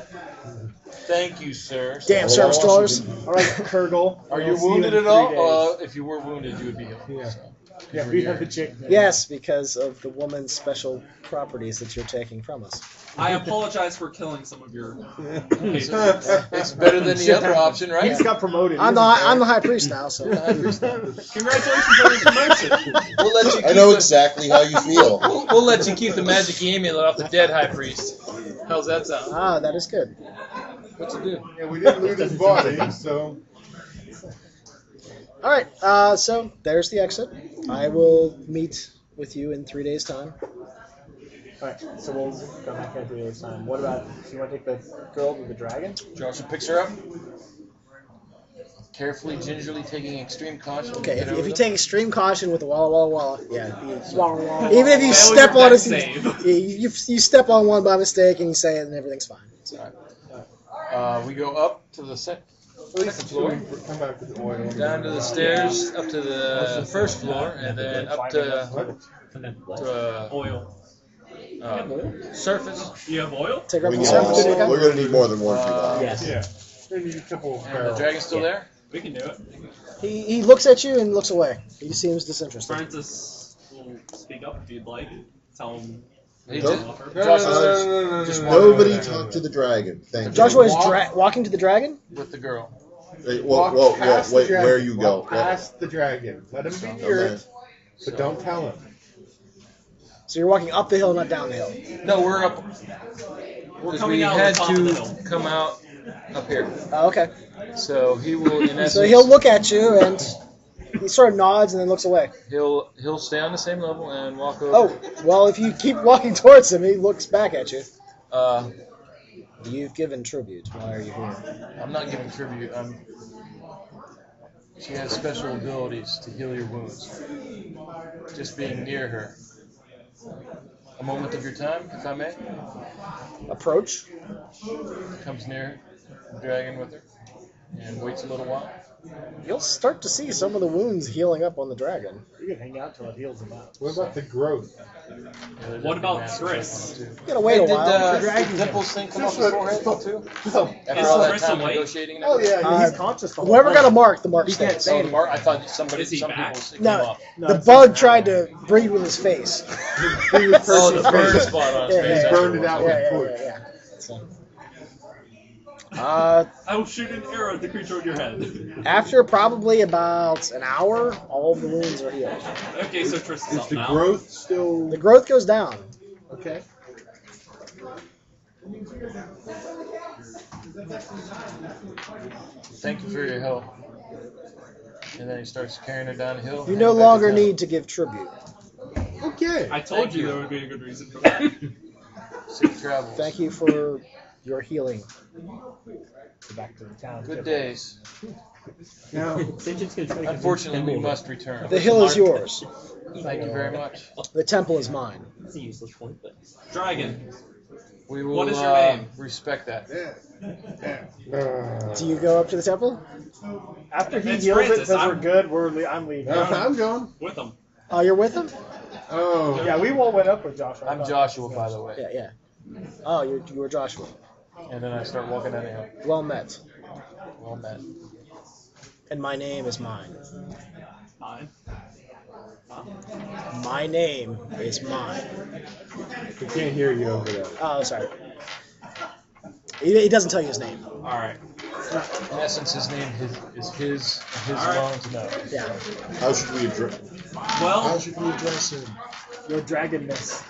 Thank you, sir. Damn service dollars. All right, Kurgle. Are We'll you see you wounded in at 3 all? days. If you were wounded, you would be healed. Yeah. So. Yeah, we have the chick. Yes, because of the woman's special properties that you're taking from us. I apologize for killing some of your. It's better than the other option, He right? just got promoted. I'm isn't the there? high priest now, so Congratulations on your promotion. We'll let you. I know exactly how you feel. We'll let you keep the magic amulet off the dead high priest. How's that sound? that is good. What's it do? Yeah, we didn't loot his body, so All right, so there's the exit. I will meet with you in 3 days' time. Alright, so we'll go back at the other time. What about, do you want to take the girl with the dragon? Joshua picks her up. Carefully, gingerly, taking extreme caution. to Okay, get if over you them. take extreme caution with the walla, yeah. Wah, wah, Even if you Fail step your on dex it, save. you step on one by mistake and you say it and everything's fine. So, We go up to the second floor, Come back with oil. down to the stairs, up to the first floor, and then up to Oil. surface. You have oil? take her up We the need surface. more, Okay. we're gonna need more than one for that. Yes. Yeah. We need a couple of And the barrels. dragon's still there? We can do it. He looks at you and looks away. He seems disinterested. Francis will speak up if you'd like. Tell him He Nope. did. offer. Joshua just walk Nobody over there talk to the dragon. Thank Joshua is Walk- walking to the dragon. with the girl. you. Wait, Walk whoa, past the wait, dragon. where you go? Walk past the dragon. Let him be near it, but don't tell him. So you're walking up the hill, not down the hill. No, we're up. We're Because coming we out had on top of the to hill. come out up here. Oh, okay. So he will, in essence, So he'll look at you and he sort of nods and then looks away. he'll stay on the same level and walk over. Oh, well, if you keep walking towards him, he looks back at you. You've given tribute. Why are you here? I'm not giving tribute. She has special abilities to heal your wounds. Just being near her. A moment of your time, if I may. Approach. Comes near the dragon with her and waits a little while. You'll start to see some of the wounds healing up on the dragon. You can hang out till it heals him up. What about the growth? Yeah, there's What a about massive Chris? one, too. You gotta wait a Did while. the dimples thing come off his forehead too? No. After Is all that Chris time awake? negotiating and Oh everything? yeah, He's conscious the whole Whoever got a time. mark, the mark He can't stays. say Oh, the mark. I thought somebody, Is he some back? people came No, off. No, the it's bug not tried that. to breed with his face. Oh, the burn spot on his Yeah, face. yeah, burned it out Yeah, with yeah, push. yeah. So, I will shoot an arrow at the creature on your head. after probably about an hour, all of the wounds are healed. Okay, so Tris is Is up the now. growth still The growth goes down. okay? Thank you for your help. And then he starts carrying her down the hill. You no longer need to give tribute. Okay. I told Thank you you. there would be a good reason for that. Safe travels. Thank you for your healing. Go back to the town. Good days. Now, St. John's gonna try to Unfortunately, we convince must return. The hill is yours. Thank you very much. The temple is mine. It's a useless point, but Dragon. We will What is your name? respect that. Do you go up to the temple? After he It's heals Francis, it, says I'm- we're good, I'm leaving. I'm going. With him. Oh, you're with him? Oh. Yeah, we all went up with Joshua. I'm Joshua, by the way. Yeah, yeah. Oh, you were Joshua. And then I start walking down the hill. Well met. Well met. And my name is mine. Mine. My name is mine. We can't hear you over there. Oh, sorry. He doesn't tell you his name. Alright. In essence, his name is his Alright. alone to know. Yeah. How should we address? How Well, should we address him? Your dragonness.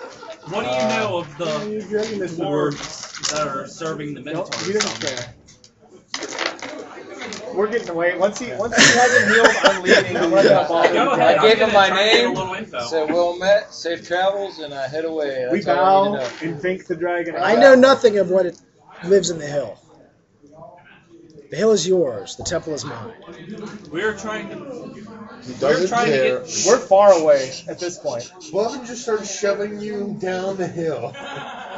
what do you know of the You're dragging this word. dwarves that are serving the No, Minotaurs? you didn't care. We're getting away. Once he has him healed, I'm leaving. I'm letting up all Go the ahead. I gave I'm him my gonna try to get name, a little info. said well met, safe travels, and I head away. That's We all I bow need to know. and thank the dragon. I know nothing of what it lives in the hill. The hill is yours. The temple is mine. We're trying to. He We're doesn't trying to care. get. We're far away at this point. Bluffin just started shoving you down the hill.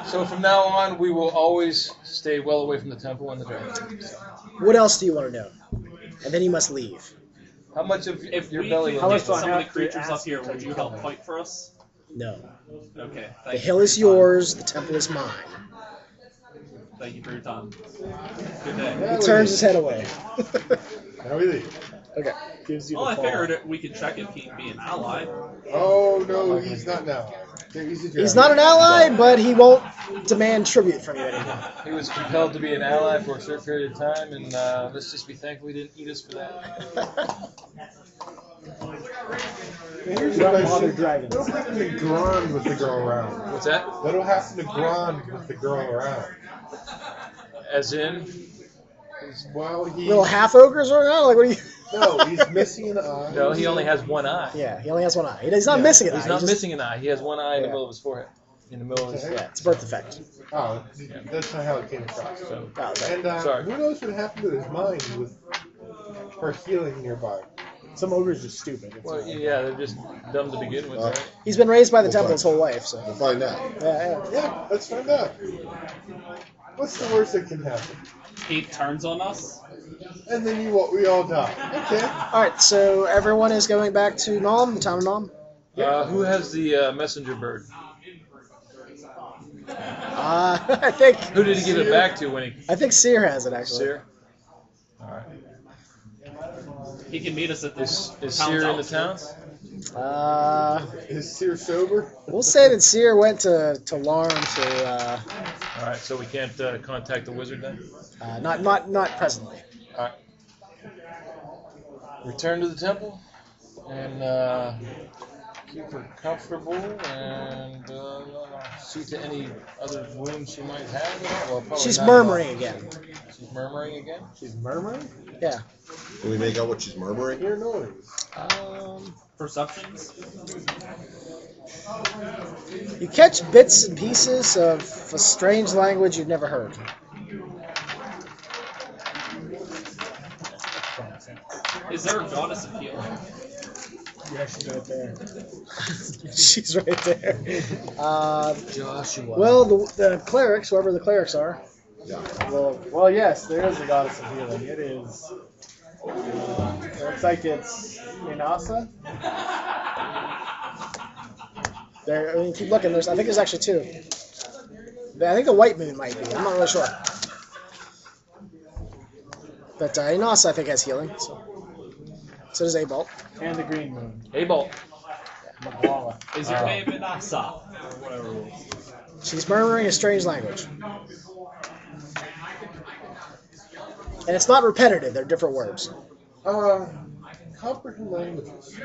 So from now on, we will always stay well away from the temple and the dragon. What else do you want to know? And then you must leave. How much of If your we belly could will much get do I some of the have to creatures up ask here, to would you kill help them? fight for us? No. Okay. The Thank hill you is for your time. yours. The temple is mine. Thank you for your time. Good day. Yeah, He turns his head away. Now we leave. Okay. Gives you Well, the I fall. figured we could check if he'd be an ally. Oh no, he's not now. He's a dragon. He's not an ally, but he won't demand tribute from you anymore. He was compelled to be an ally for a short period of time, and let's just be thankful he didn't eat us for that. Here's Don't the bother question. dragons. What'll happen to Grand with the girl around? What's that? What'll happen to Grand with the girl around? As in? Well, he Little half ogres are around? Like, what are you? no, he's missing an eye. No, he only has one eye. Yeah, he only has one eye. He's not missing it. He's not missing an eye. He has one eye in the Yeah. middle of his forehead. in the middle of the Yeah, it's a birth defect. Oh, that's not how it came across. So, Oh, okay. And Sorry. who knows what happened to his mind with her healing nearby? Some ogres are stupid. It's well, not like yeah, they're just dumb to begin with, Well, right? He's been raised by the We'll temple find- his whole life, so We'll find out. yeah. Yeah, let's find out. What's the worst that can happen? He turns on us. And then we all die. Okay. All right, so everyone is going back to Nom, the town of Nom. Who has the messenger bird? I think Who did he give it back to when he... Seer has it actually. Seer? Alright. He can meet us at Is the Seer in the town? Is Seer sober? We'll say that Seer went to Larn to Alright, so we can't contact the wizard then? not presently. Alright. Return to the temple and keep her comfortable and see to any other wounds she might have. Well, probably She's not murmuring at all. again. She's murmuring again? She's murmuring? Yeah. Can we make out what she's murmuring? Hear noise. Perceptions. You catch bits and pieces of a strange language you've never heard. Is there a goddess of healing? yeah, she's right there. She's right there. Joshua. Well, the clerics, whoever the clerics are, Well, yes, there is a goddess of healing. It is. It looks like it's Inasa. I mean, keep looking. I think there's actually two. I think the White Moon might be. I'm not really sure. But Inasa, I think, has healing. So does Abalt. And the green moon. Hey, Bolt. Magwala. Is your name Inasa? Or whatever it was. She's murmuring a strange language. And it's not repetitive. They're different words. Comprehend languages.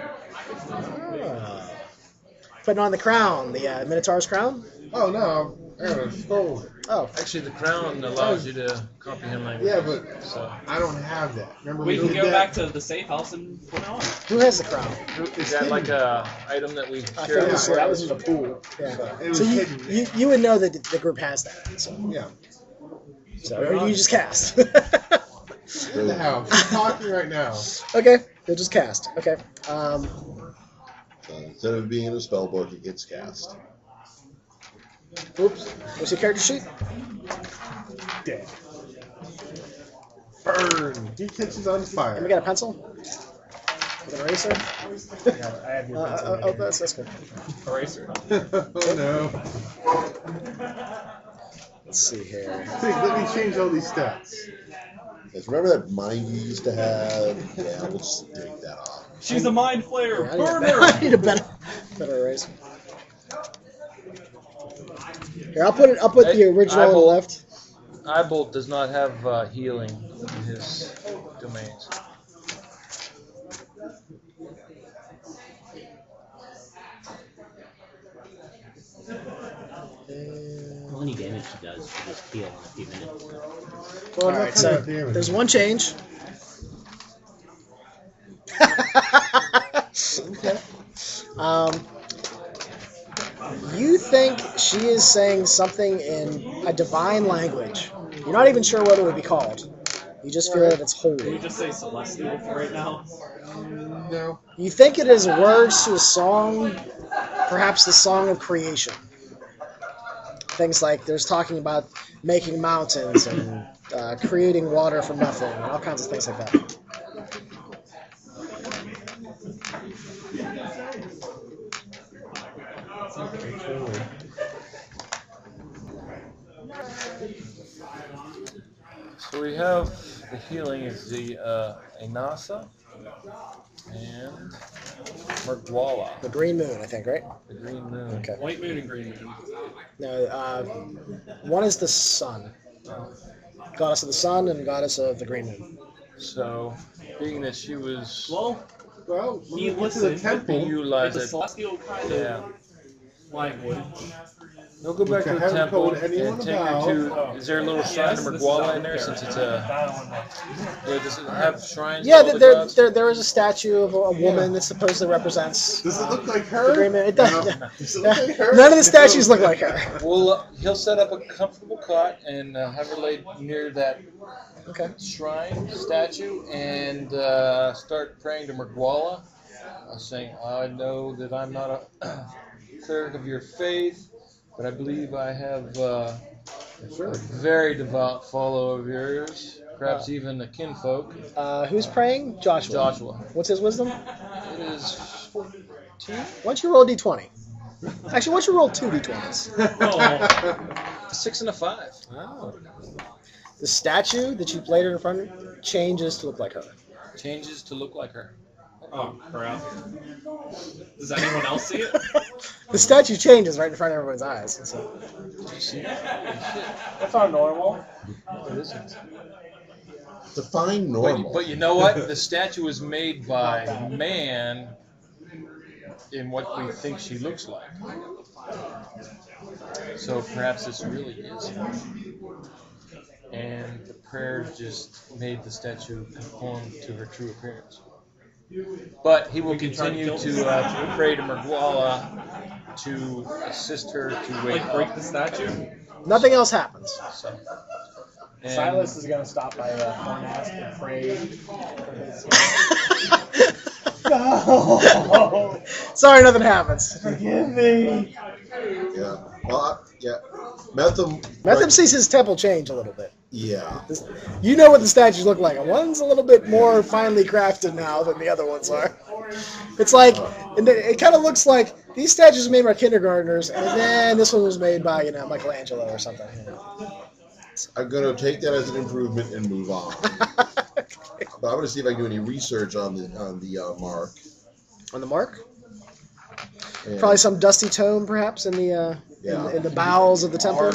Putting on the crown, the Minotaur's crown. Oh no, I got a skull. Oh, Actually, the crown allows you to comprehend language. Yeah, but So, I don't have that. Remember We can did go that? back to the safe house and put it on. who has the crown? is that like a item that we I think share? that was in the pool. Yeah. It was So hidden. you would know that the group has that. So, Yeah. or you just cast. In the house. She's talking right now. Okay, you'll just cast. Okay. So instead of being in a spell book, it gets cast. Oops. What's your character sheet? Dead. Burn. He catches on And we fire. got a pencil. With an eraser. I have your pencil right Oh, here. that's good. Eraser. Oh no. Let's see here. Think, let me change all these stats. Guys, remember that mind you used to have? Yeah, we'll just take that off. She's a mind flayer. Yeah, Burn I her. need a better eraser. Here, I'll put the original on the left. Eyebolt does not have healing in his domains. Well, any damage she does, she'll just heal in a few minutes. Well, All right, so there's one change. Okay. You think she is saying something in a divine language. You're not even sure what it would be called. You just feel that it's Can we holy. just say celestial for right now? No. You think it is words to a song, perhaps the song of creation. Things like there's talking about making mountains and creating water from nothing, and all kinds of things like that. So we have the healing is the Inasa and Magwala, The green moon, I think, right? the green moon. Okay. White moon and green moon. No, one is the sun. Goddess of the sun and goddess of the green moon. So, being that she was Well, Well, he when we get to the listened. temple. you realize It's a that celestial kind yeah, of wood. They'll go back Which I to the haven't temple told anyone and take her about. to. Is there a little shrine to this is Merguala out in there of since it's character. a. Yeah, does it have shrines? Yeah, to all the gods? there is a statue of a woman that supposedly represents Does it look like the her? agreement. It does. No. Does it look like her? None of the statues look like her. Well, he'll set up a comfortable cot and have her laid near that Okay. shrine statue and start praying to Merguala, saying, "I know that I'm not a cleric of your faith, but I believe I have a very devout follower of yours, perhaps even a kinfolk." Who's praying? Joshua. Joshua. What's his wisdom? It is 14. Why don't you roll a d20? Actually, why don't you roll 2 d20s? Oh, 6 and a 5. Oh. The statue that you played in front of changes to look like her. Changes to look like her. oh, crap. Does anyone else see it? The statue changes right in front of everyone's eyes. So. Did you see that? Holy shit. That's our normal. No, it isn't. Define normal. But you know what? The statue was made by man in what we think she looks like. So perhaps this really is her. And the prayers just made the statue conform to her true appearance. But he will We can try to continue kill the to pray to Merguala to assist her to wake Like break up. the statue? Nothing else happens. So, and Silas is going to stop by Hornast and pray for his. No! Sorry, nothing happens. Forgive me! Yeah. Well, yeah. Metham. Metham sees his temple change a little bit. Yeah. You know what the statues look like. One's a little bit more finely crafted now than the other ones are. It's like, and it kind of looks like these statues are made by kindergartners, and then this one was made by, Michelangelo or something. I'm going to take that as an improvement and move on. But I'm going to see if I can do any research on the mark. On the mark? And Probably some dusty tome, perhaps, in the bowels of the temple.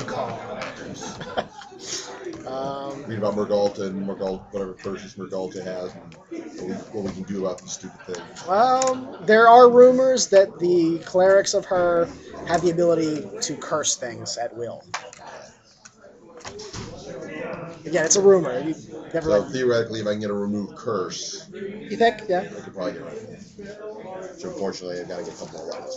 read about Mergalta and whatever curses Mergalta has, and what we can do about these stupid things. There are rumors that the clerics of her have the ability to curse things at will. Again, it's a rumor. You never. So theoretically, if I can get a remove curse, You think? Yeah. I could probably get rid of it. Which unfortunately, I've got to get something else.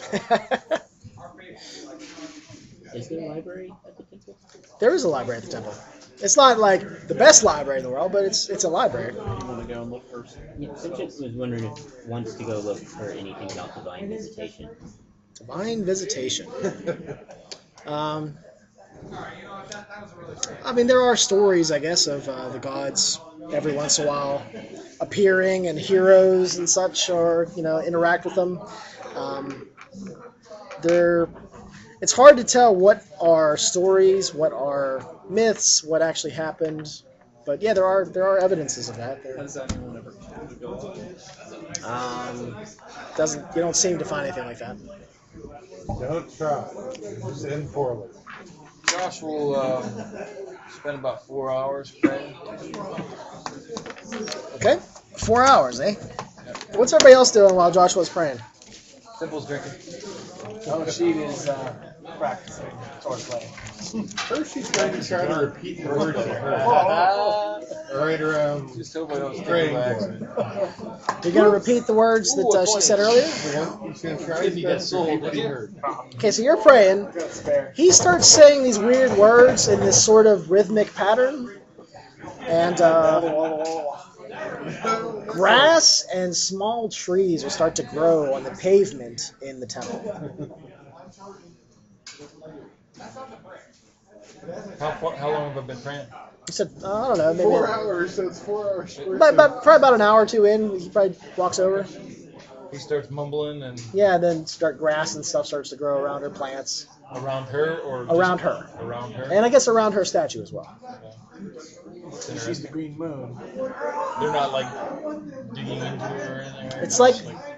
Is there a library at the temple? There is a library at the temple. It's not like the best library in the world, but it's a library. You want to go and look first? Yeah, Sinjit was wondering if wants to go look for anything about divine visitation. Divine visitation. There are stories, I guess, of the gods every once in a while appearing, and heroes and such, or interact with them. It's hard to tell what are stories, what are myths, what actually happened. But yeah, there are evidences of that. Has anyone ever tried to go up? You don't seem to find anything like that. Don't try. Just end poorly. Josh will spend about 4 hours praying. Okay, 4 hours, eh? What's everybody else doing while Joshua's praying? Simple's drinking. Sheet is practicing swordplay. First, she's going to try to repeat the words to her. Right around. Just hope I don't stay praying by for accident. You're going to repeat the words that she said earlier? Yeah, he's going to try Didn't his you get best to sold, repeat what did he you? heard. Okay, so you're praying. He starts saying these weird words in this sort of rhythmic pattern. And grass and small trees will start to grow on the pavement in the temple. How long have I been praying? He said, I don't know, maybe 4 hours, so it's 4 hours. probably about an hour or two in, he probably walks over. He starts mumbling and Yeah, and then grass and stuff starts to grow around her, plants. around her or Around just her. Around her. And I guess around her statue as well. It's She's interesting. the green moon. They're not like digging into her or anything. Right? It's like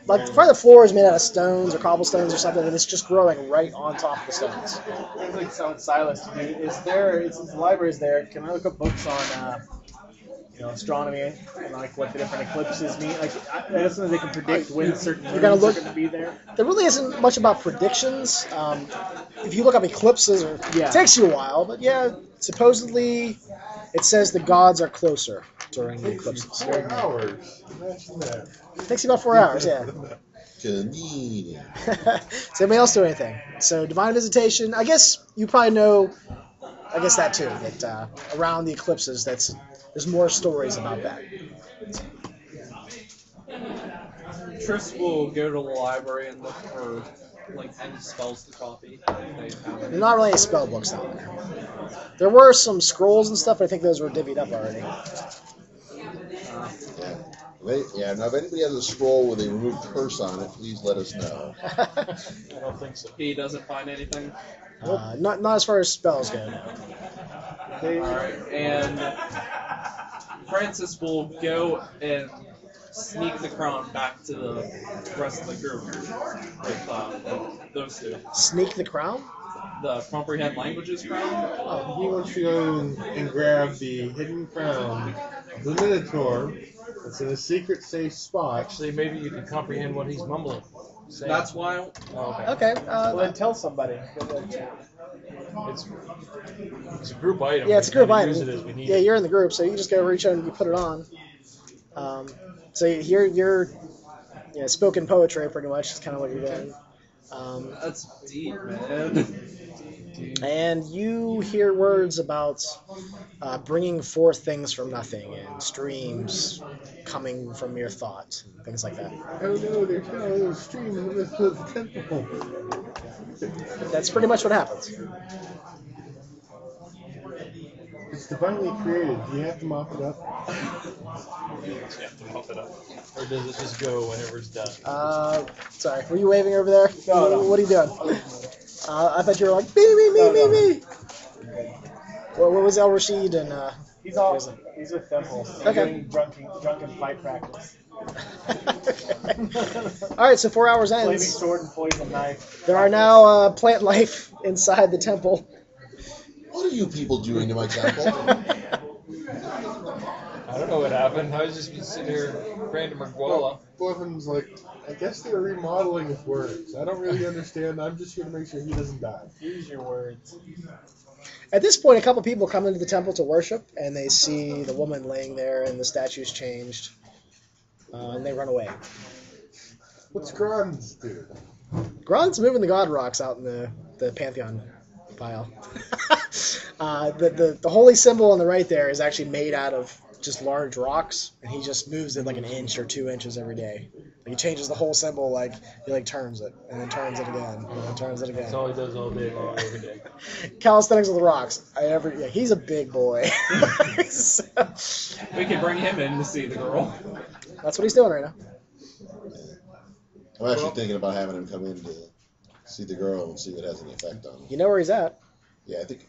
part of the floor is made out of stones or cobblestones or something, and it's just growing right on top of the stones. I think so with Silas to do. Since the library's there, can I look up books on astronomy and like what the different eclipses mean. Like I guess they can predict when certain moons gotta are look- going to be there. There really isn't much about predictions. If you look up eclipses, Yeah. it takes you a while, but yeah, supposedly it says the gods are closer during the eclipses. 4 hours. Imagine that. It takes you about 4 hours, yeah. Convenient. Does anybody else do anything? So divine visitation. I guess you probably know. I guess that too. That around the eclipses, there's more stories about that. Tris will go to the library and look for like any spells to copy. If they have There's any. not really any spell books out there. There were some scrolls and stuff, but I think those were divvied up already. Now if anybody has a scroll with a removed curse on it, please let us know. I don't think so. He doesn't find anything. Not as far as spells go. No. Alright, and Francis will go and sneak the crown back to the rest of the group with those two. Sneak the crown? The comprehend languages crown? He wants to go and grab the hidden crown of the Minotaur. It's in a secret safe spot. Actually, maybe you can comprehend what he's mumbling. Saying. That's why. Oh, okay. Okay. Well, then tell somebody. It's a group item. Yeah, it's a We group gotta item. Use it as we need Yeah, it. you're in the group, so you can just go reach out and you put it on. So you're spoken poetry pretty much is kind of what you're doing. That's deep, man. And you hear words about bringing forth things from nothing and streams coming from your thought, things like that. Oh no, there's now a little stream in the middle of the temple. That's pretty much what happens. It's divinely created. Do you have to mop it up? You have to mop it up. Or does it just go whenever it's done? Sorry, were you waving over there? No. What are you doing? I thought you were like, me. Well, what was El Rashid and He's with Temple. Okay. Doing drunken fight practice. All right, so 4 hours Flaming ends. sword and poison knife. There are now plant life inside the temple. What are you people doing to my temple? I don't know what happened. I was just sitting here praying to Merguala. Blevins like, I guess they're remodeling with words. I don't really understand. I'm just here to make sure he doesn't die. Use your words. At this point, a couple people come into the temple to worship, and they see the woman laying there, and the statue's changed, and they run away. What's Grun's do? Grun's moving the god rocks out in the Pantheon pile. The holy symbol on the right there is actually made out of just large rocks, and he just moves it like 1 inch or 2 inches every day. Like he changes the whole symbol, like he like turns it and then turns it again and then turns it again. That's all he does all day long, every day. Calisthenics with rocks. He's a big boy. So, We could bring him in to see the girl. that's what he's doing right now. I'm actually thinking about having him come in to see the girl and see if it has any effect on him. You know where he's at. Yeah, I think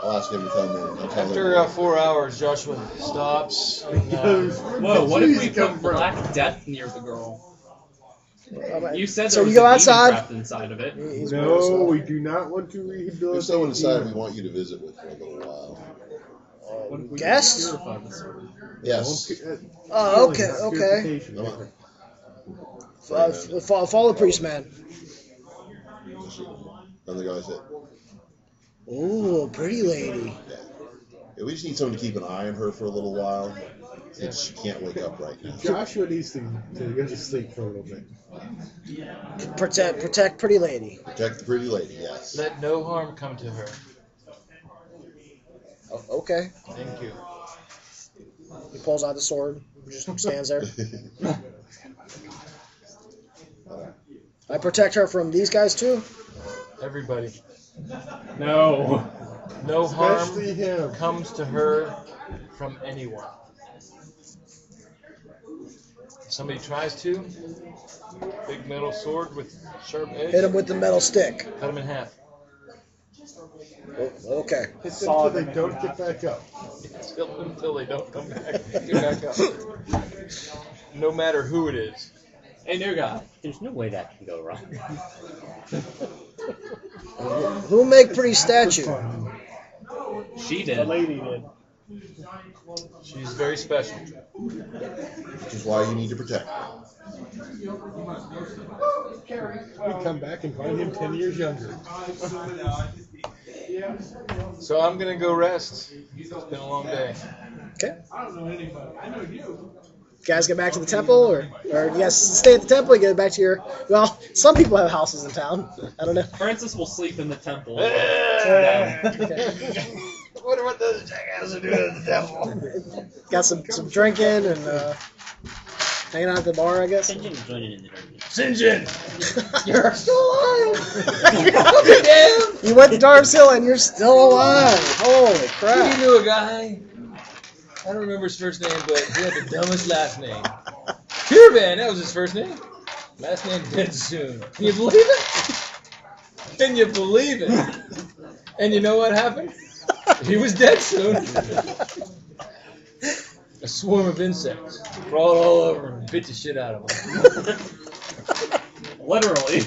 I'll ask him to come in. I'll tell After him. 4 hours, Joshua stops. And, Whoa, what if we Jeez, come put from? Black Death near the girl? You said So there was you go a demon outside? trapped inside of it. He's No, we do not want to rehabilitate. There's someone inside we you. want you to visit with for a little while. What if we Guests? purify the sword? Yes. Oh, okay, Not okay. purification. Follow the priest, man. Another guy said, Ooh, pretty lady. yeah, we just need someone to keep an eye on her for a little while. Since she can't wake up right now. Joshua needs to go to sleep for a little bit. Protect pretty lady. Protect the pretty lady, yes. let no harm come to her. Oh, okay. Thank you. He pulls out the sword. Just stands there. I protect her from these guys too. Everybody. No. No harm Especially him. comes to her from anyone. If somebody tries to, big metal sword with sharp edge, Hit him with the metal stick. cut him in half. Oh, okay. Hit them until they don't get back up. Kill them until they don't come back. Get back up. No matter who it is. Hey, new guy. There's no way that can go wrong. Who make pretty statue? Fun. She The did. lady did. She's very special. Which is why you need to protect her. We come back and find him 10 years younger. So I'm gonna go rest. It's been a long day. Okay. You guys get back to the temple, or you guys stay at the temple and get back to your... Well, some people have houses in town. I don't know. Francis will sleep in the temple. Okay. I wonder what those jackasses are doing at the temple. Got some drinking and hanging out at the bar, I guess. St. John is joining in the drinking. Sinjin! You're still alive! You went to Darves Hill and you're still alive. Holy crap. You knew a guy. I don't remember his first name, but he had the dumbest last name. Kirvan, that was his first name. Last name dead soon. Can you believe it? Can you believe it? And you know what happened? He was dead soon. A swarm of insects crawled all over him and bit the shit out of him. Literally.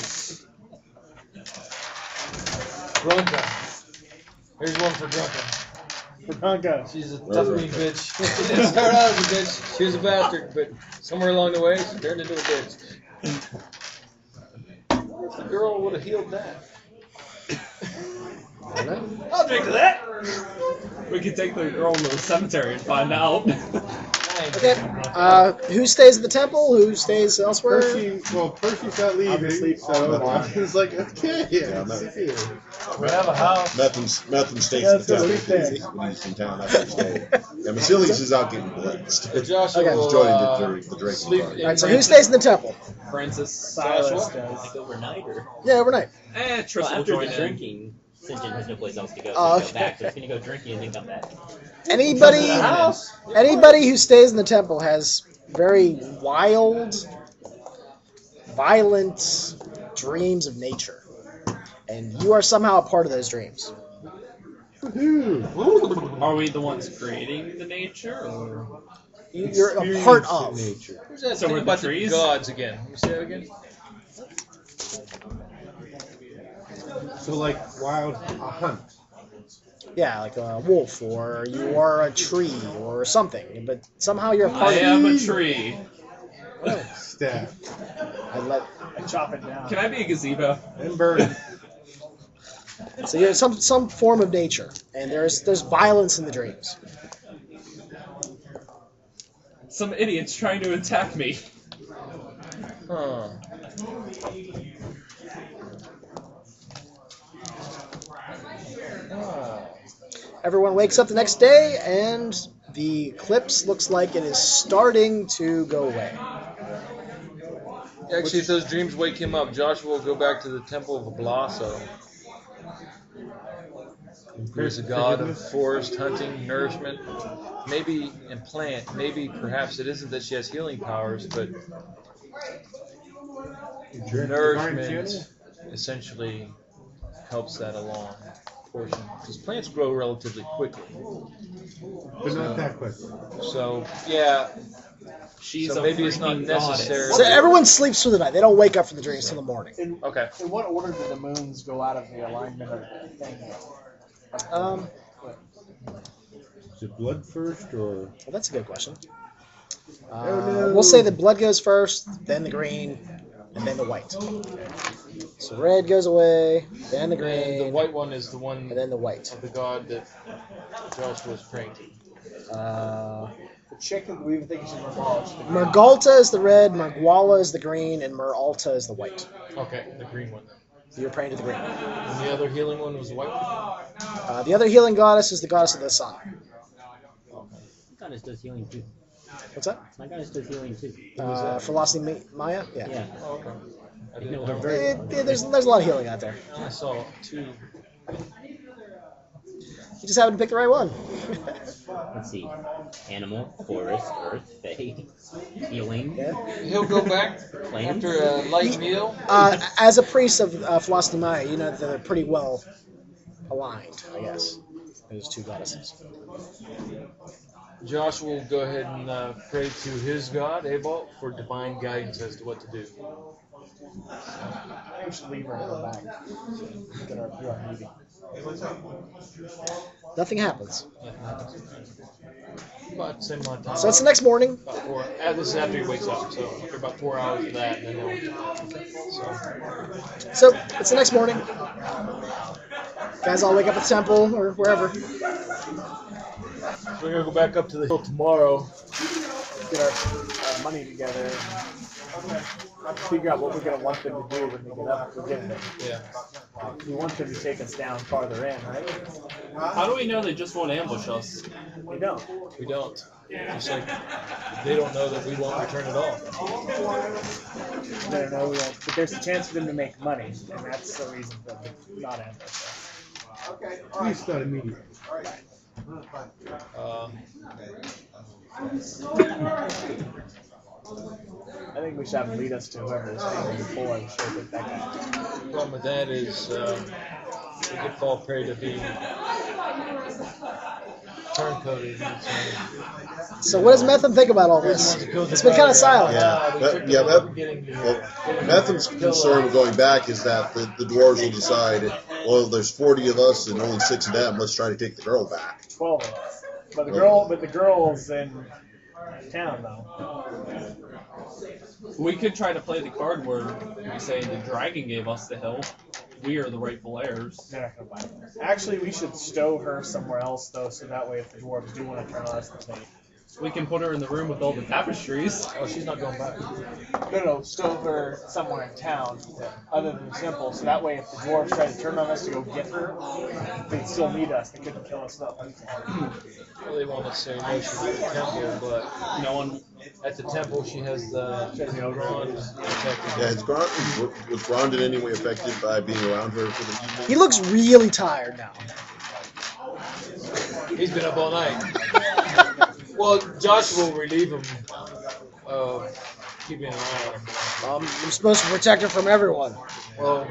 Grunka. Here's one for Grunka. She's a tough, mean bitch. She didn't start out as a bitch. She was a bastard, but somewhere along the way, she turned into a bitch. The girl would have healed that. I'll drink to that. We could take the girl to the cemetery and find out. Okay. Who stays at the temple? Who stays elsewhere? Percy's not leaving, Obviously, so Austin's like, okay, Yeah, sit here. We have a house. Nothing stays Yeah, in the town. let's go sleep When he's in town, that's where he stays. Yeah, Basilius is out getting blitzed. Joshua Okay. will He's joining the drinking sleep party. in Alright, so who stays in the temple? Francis. Silas Joshua? does. Like overnight, or? Yeah, overnight. Well, Triss will after join the in. drinking, St. John has no place else to go. So Oh, he's go back. So he's gonna go drinking and then come back. Anybody who stays in the temple has very wild, violent dreams of nature. And you are somehow a part of those dreams. Are we the ones creating the nature, or You're a part of. Nature. Who's that So thing we're the about the trees? gods again? Let me say that again. So, like, a hunt. Yeah, like a wolf, or you are a tree, or something. But somehow you're a I part of am a tree? Staff. I chop it down. Can I be a gazebo? And bird. So you're some form of nature, and there's violence in the dreams. Some idiot's trying to attack me. Huh. Everyone wakes up the next day, and the eclipse looks like it is starting to go away. Actually, if those dreams wake him up, Joshua will go back to the temple of Ablaso. There's a god of forest, hunting, nourishment, maybe and plant. Maybe, perhaps it isn't that she has healing powers, but nourishment essentially helps that along portion. Because plants grow relatively quickly. But not that quickly. So, yeah. She's So a maybe it's not freaking necessary. So everyone sleeps through the night. They don't wake up from the dreams till the morning. Okay. In what order do the moons go out of the alignment of the thing? Is it blood first, or? Well, that's a good question. no. We'll say the blood goes first, then the green, and then the white. So red goes away, then the And green, the white one is the one and then the white. of the god that Joshua was praying to. The chick that we think is Mergalta. Mergalta is the red, Mergwala is the green, and Meralta is the white. Okay, the green one then. So you're praying to the green. And the other healing one was the white one? The other healing goddess is the goddess of the sun. My goddess does healing too. What's that? My goddess does healing too. Philosophy Maya? Yeah. Yeah. Oh, okay. I You didn't know know. her very well. There's a lot of healing out there. I saw two. You just happen to pick the right one. Let's see. Animal, forest, earth, fae, healing, Yeah. He'll go back plains. after a light meal. As a priest of Philosophy Maya, you know they're pretty well aligned, I guess. Those two goddesses. Joshua will go ahead and pray to his god, Abel, for divine guidance as to what to do. I think we should leave her and go back. Do our meeting. Nothing happens. About the same amount of time. So it's the next morning. About 4. This is after he wakes up, so after about 4 hours of that, then he'll. So it's the next morning. Guys all wake up at the temple or wherever. We're gonna go back up to the hill tomorrow. Get our money together. And figure out what we're going to want them to do when they get up for dinner. Yeah. We want them to take us down farther in, right? How do we know they just won't ambush us? We don't. We don't. Just like they don't know that we won't return at all. No, we won't. But there's a chance for them to make money, and that's the reason for them to not ambush us. At least not immediately. I think we should have them lead us to whoever was paying before. We should have that guy. The problem with that is we could fall prey to being turncoated. So what does Metham think about all this? It's been kind of silent. Metham's concern with going back is that the dwarves will decide, well, there's 40 of us and only 6 of them. Let's try to take the girl back. 12 of us. But the girl's in town though. We could try to play the card where we say the dragon gave us the hill. We are the rightful heirs. They're not gonna buy it. Actually, we should stow her somewhere else though, so that way if the dwarves do want to turn on us, We can put her in the room with all the tapestries. Oh, she's not going back. No, stow her somewhere in town, other than the temple, so that way if the dwarves try to turn on us to go get her, they'd still need us. They couldn't kill us up. Well, they won't necessarily know she's at the temple, but No one. at the temple she has the Ron is protected. Yeah, was Ron in any way affected by being around her for the evening? He looks really tired now. He's been up all night. Well, Joshua will relieve him of keeping an eye on him. I'm supposed to protect her from everyone. Well,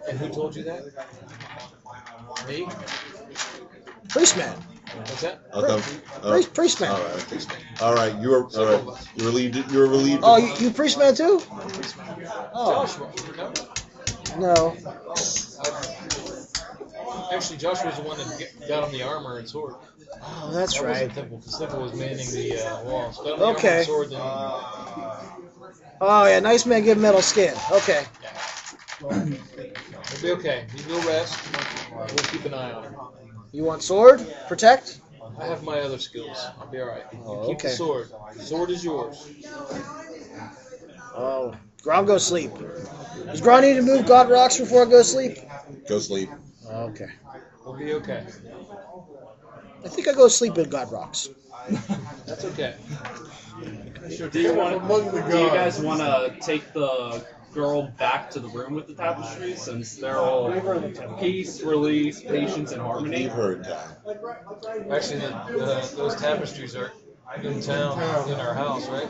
and who told you that? Me? Priestman. What's that? How come? Priestman. All right. You were relieved. You were relieved. Oh, you Priestman too? Oh, Joshua. no. Actually, Joshua was the one that got on the armor and sword. Oh, that's That right. wasn't Temple, because Temple was manning the walls. Got on the Okay. armor and sword, then Oh, yeah, nice man give metal skin. Okay. we'll be okay. You go rest. We'll keep an eye on her. You want sword? Protect? I have my other skills. I'll be alright. Oh, Keep the okay. sword. The sword is yours. Oh, Grom go sleep. Does Grom need to move God rocks before I go sleep? Go sleep. Okay. We'll be okay. I think I go sleep in God rocks. That's okay. Do you guys want to take the girl back to the room with the tapestries, since they're all peace, release, patience, and harmony? Leave her in town. Actually, those tapestries are in town, in our house, right?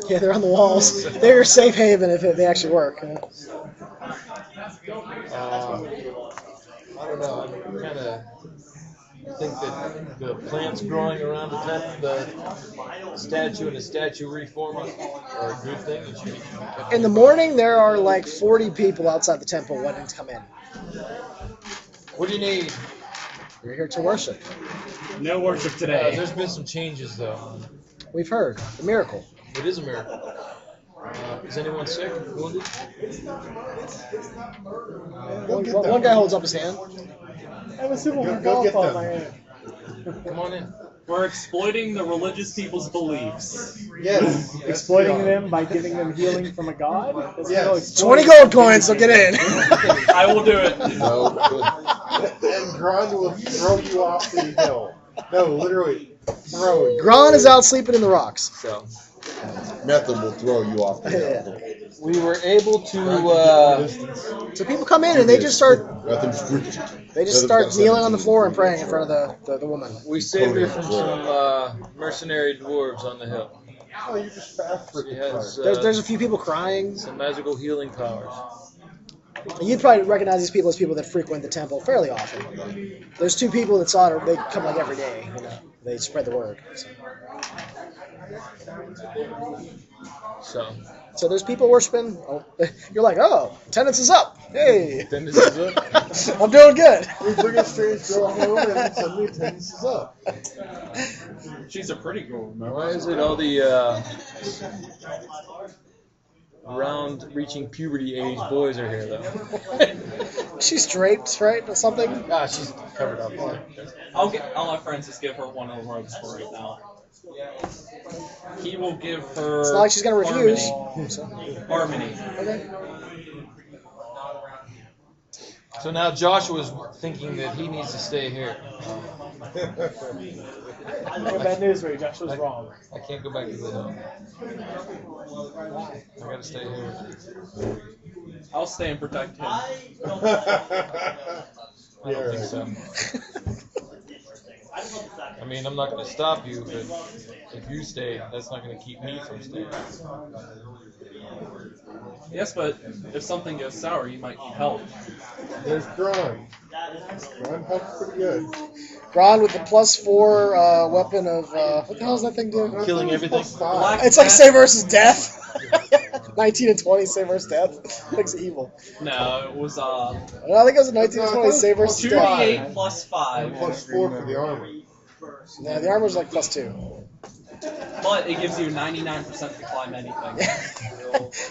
Yeah, they're on the walls. They're your safe haven if they actually work. I don't know. I kind of think that the plants growing around the statue and the statue reforming are a good thing. It should be kept. In the morning, there are like 40 people outside the temple wanting to come in. What do you need? We're here to worship. No worship today. There's been some changes, though. We've heard. The miracle. It is a miracle. Is anyone sick? Wounded? One guy holds up his hand. I have a simple Go golf get ball them. in my hand. Come on in. We're exploiting the religious people's beliefs. Yes. Exploiting them by giving them healing from a god? That's Yes. no 20 exploiting. gold coins, so get in. I will do it. No. Good. And Grund will throw you off the hill. No, literally throw you. Gron is out sleeping in the rocks. So, Metham will throw you off the hill. we were able to. So people come in and they just start Metham's rigid. they just start kneeling on the floor and praying in front of the woman. We saved her from some mercenary dwarves on the hill. Oh, you just fast for She has There's a few people crying. some magical healing powers. And you'd probably recognize these people as people that frequent the temple fairly often. There's 2 people that saw her. They come like every day. You know, they spread the word. So. So there's people worshiping. Oh, you're like, oh, attendance is up. Hey, Attendance is up. I'm doing good. We bring a strange girl home, and then suddenly attendance is up. She's a pretty girl, remember? Why is it all the around reaching puberty age boys are here though? She's draped, right, or something. Ah, she's covered up. I'll let Francis give her one of the robes for right now. He will give her. It's not like she's gonna refuse. Harmony. Okay. So now Joshua's thinking that he needs to stay here. I have bad news for you. Joshua's wrong. I can't go back to the hill. I gotta stay here. I'll stay and protect him. I don't think so. I mean, I'm not going to stop you, but if you stay, that's not going to keep me from staying. Yes, but if something goes sour, you might need help. There's Gron. Gron helps pretty good. Gron with the +4 weapon of what the hell does that thing do? Killing everything. Black It's like Cat- say versus death. 19 and 20 say versus death. Looks evil. No, it was I think it was a 19 and 20 say versus death. 2d8 plus 5, +4 for the armor. Yeah, the armor's like +2. but it gives you 99% to climb anything.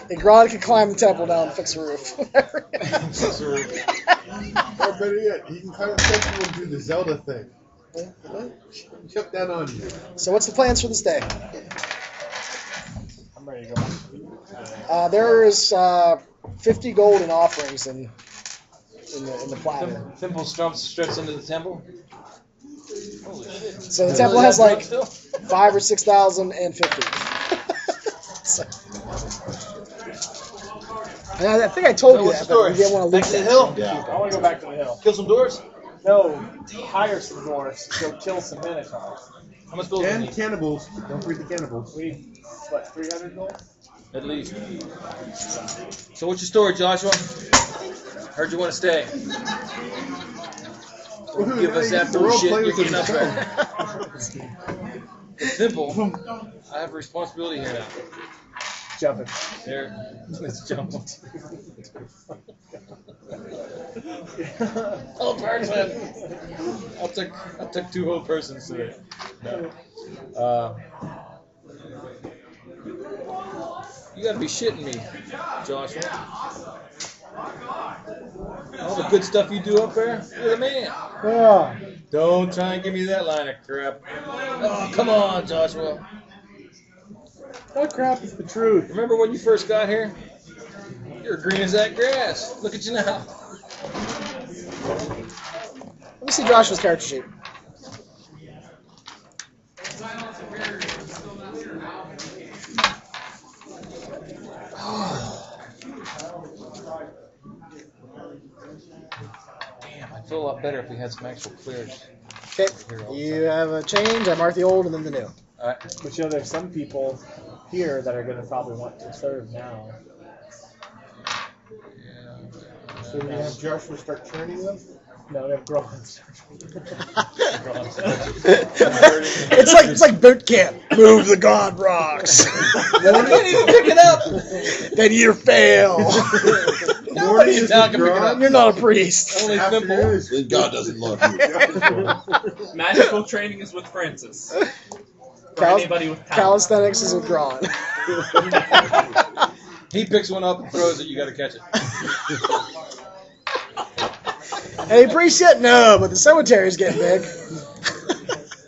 And Gron can climb the temple down and fix the roof. Or better yet, he can kind of temple and do the Zelda thing. Jump down on you. So what's the plans for this day? I'm ready to go. There is 50 gold in offerings in the platinum. Simple strips into the temple. Holy shit. So the temple has like 5 or 6,000 and 50. So, and I think I told you What's that, the but story? we didn't want to Back leave to the that. hill? Yeah. I want to go back to the hill. Kill some doors? No, hire some dwarves to go kill some minotaurs. How much gold do you And need? cannibals. Don't forget the cannibals. We need, what, 300 gold? At least. So what's your story, Joshua? Heard you want to stay. Woohoo, Give now us you that get to role bullshit play you're with getting up the there. It's simple. I have a responsibility here now. Jumping. There. Let's jump. Whole person. I took 2 whole persons today. No. You gotta be shitting me, Joshua. All the good stuff you do up there, you're the man. Yeah. Don't try and give me that line of crap. Oh, come on, Joshua. What crap is the truth? Remember when you first got here? You're green as that grass. Look at you now. Let me see Joshua's character sheet. Damn, I'd feel a lot better if we had some actual clears. Okay, you have a change. I mark the old and then the new. Alright. But you know, there's some people here that are going to probably want to serve now. So we have Joshua start training them? No, they have Gromans. It's like boot camp. Move the god rocks. Pick it up! Then you fail. Morning is the Now I can pick it Gron. up. You're not a priest. Only Afternoon simple. is Then God doesn't love you. Magical training is with Francis. For anybody with talent. Calisthenics is with Gron. He picks one up and throws it, you gotta catch it. Any priest yet? No, but the cemetery's getting big.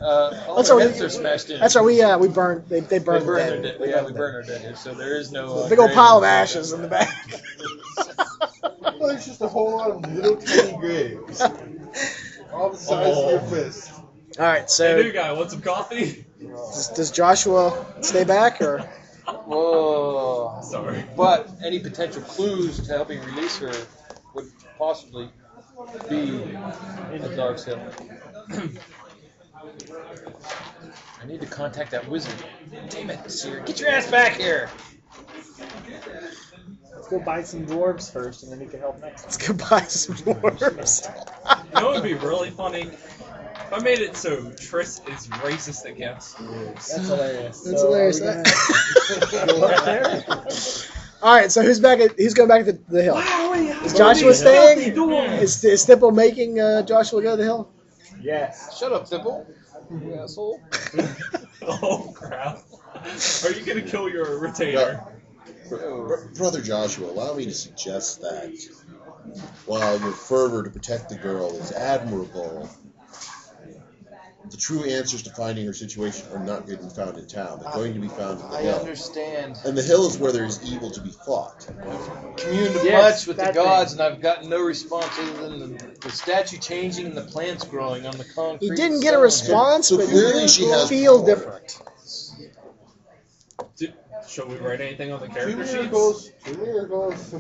All That's the right. heads are smashed in. That's right. We burned. They They burned burn the their dead. dead. Yeah, we burn our dead here, so there is no. Big old grave pile of in the ashes in the back. Well, there's just a whole lot of little tiny graves. All the size of your fist. All right. Hey, So new guy, want some coffee? does Joshua stay back or? Whoa. Sorry. But any potential clues to helping release her would possibly be at Darves Hill. I need to contact that wizard. Damn it, Seer. Get your ass back here! Let's go buy some dwarves first, and then we can help next. Let's go buy some dwarves. You know what would be really funny? I made it so Triss is racist against wolves. That's hilarious. That's So, hilarious. are we gonna go up there? All right, so who's going back to the hill? Is Joshua staying? Is Thimble making Joshua go to the hill? Yes. Shut up, Thimble. You asshole. Oh crap! Are you gonna kill your retainer? Brother Joshua, allow me to suggest that while your fervor to protect the girl is admirable, the true answers to finding her situation are not going to be found in town. They're going to be found at the I hill. understand. And the hill is where there is evil to be fought. Communed Yes, much with the that gods, thing. and I've gotten no response other than the statue changing and the plants growing on the concrete. He didn't get a stone. response, So but clearly she you has feel power. different. Shall we write anything on the Two character sheets? miracles. Two miracles.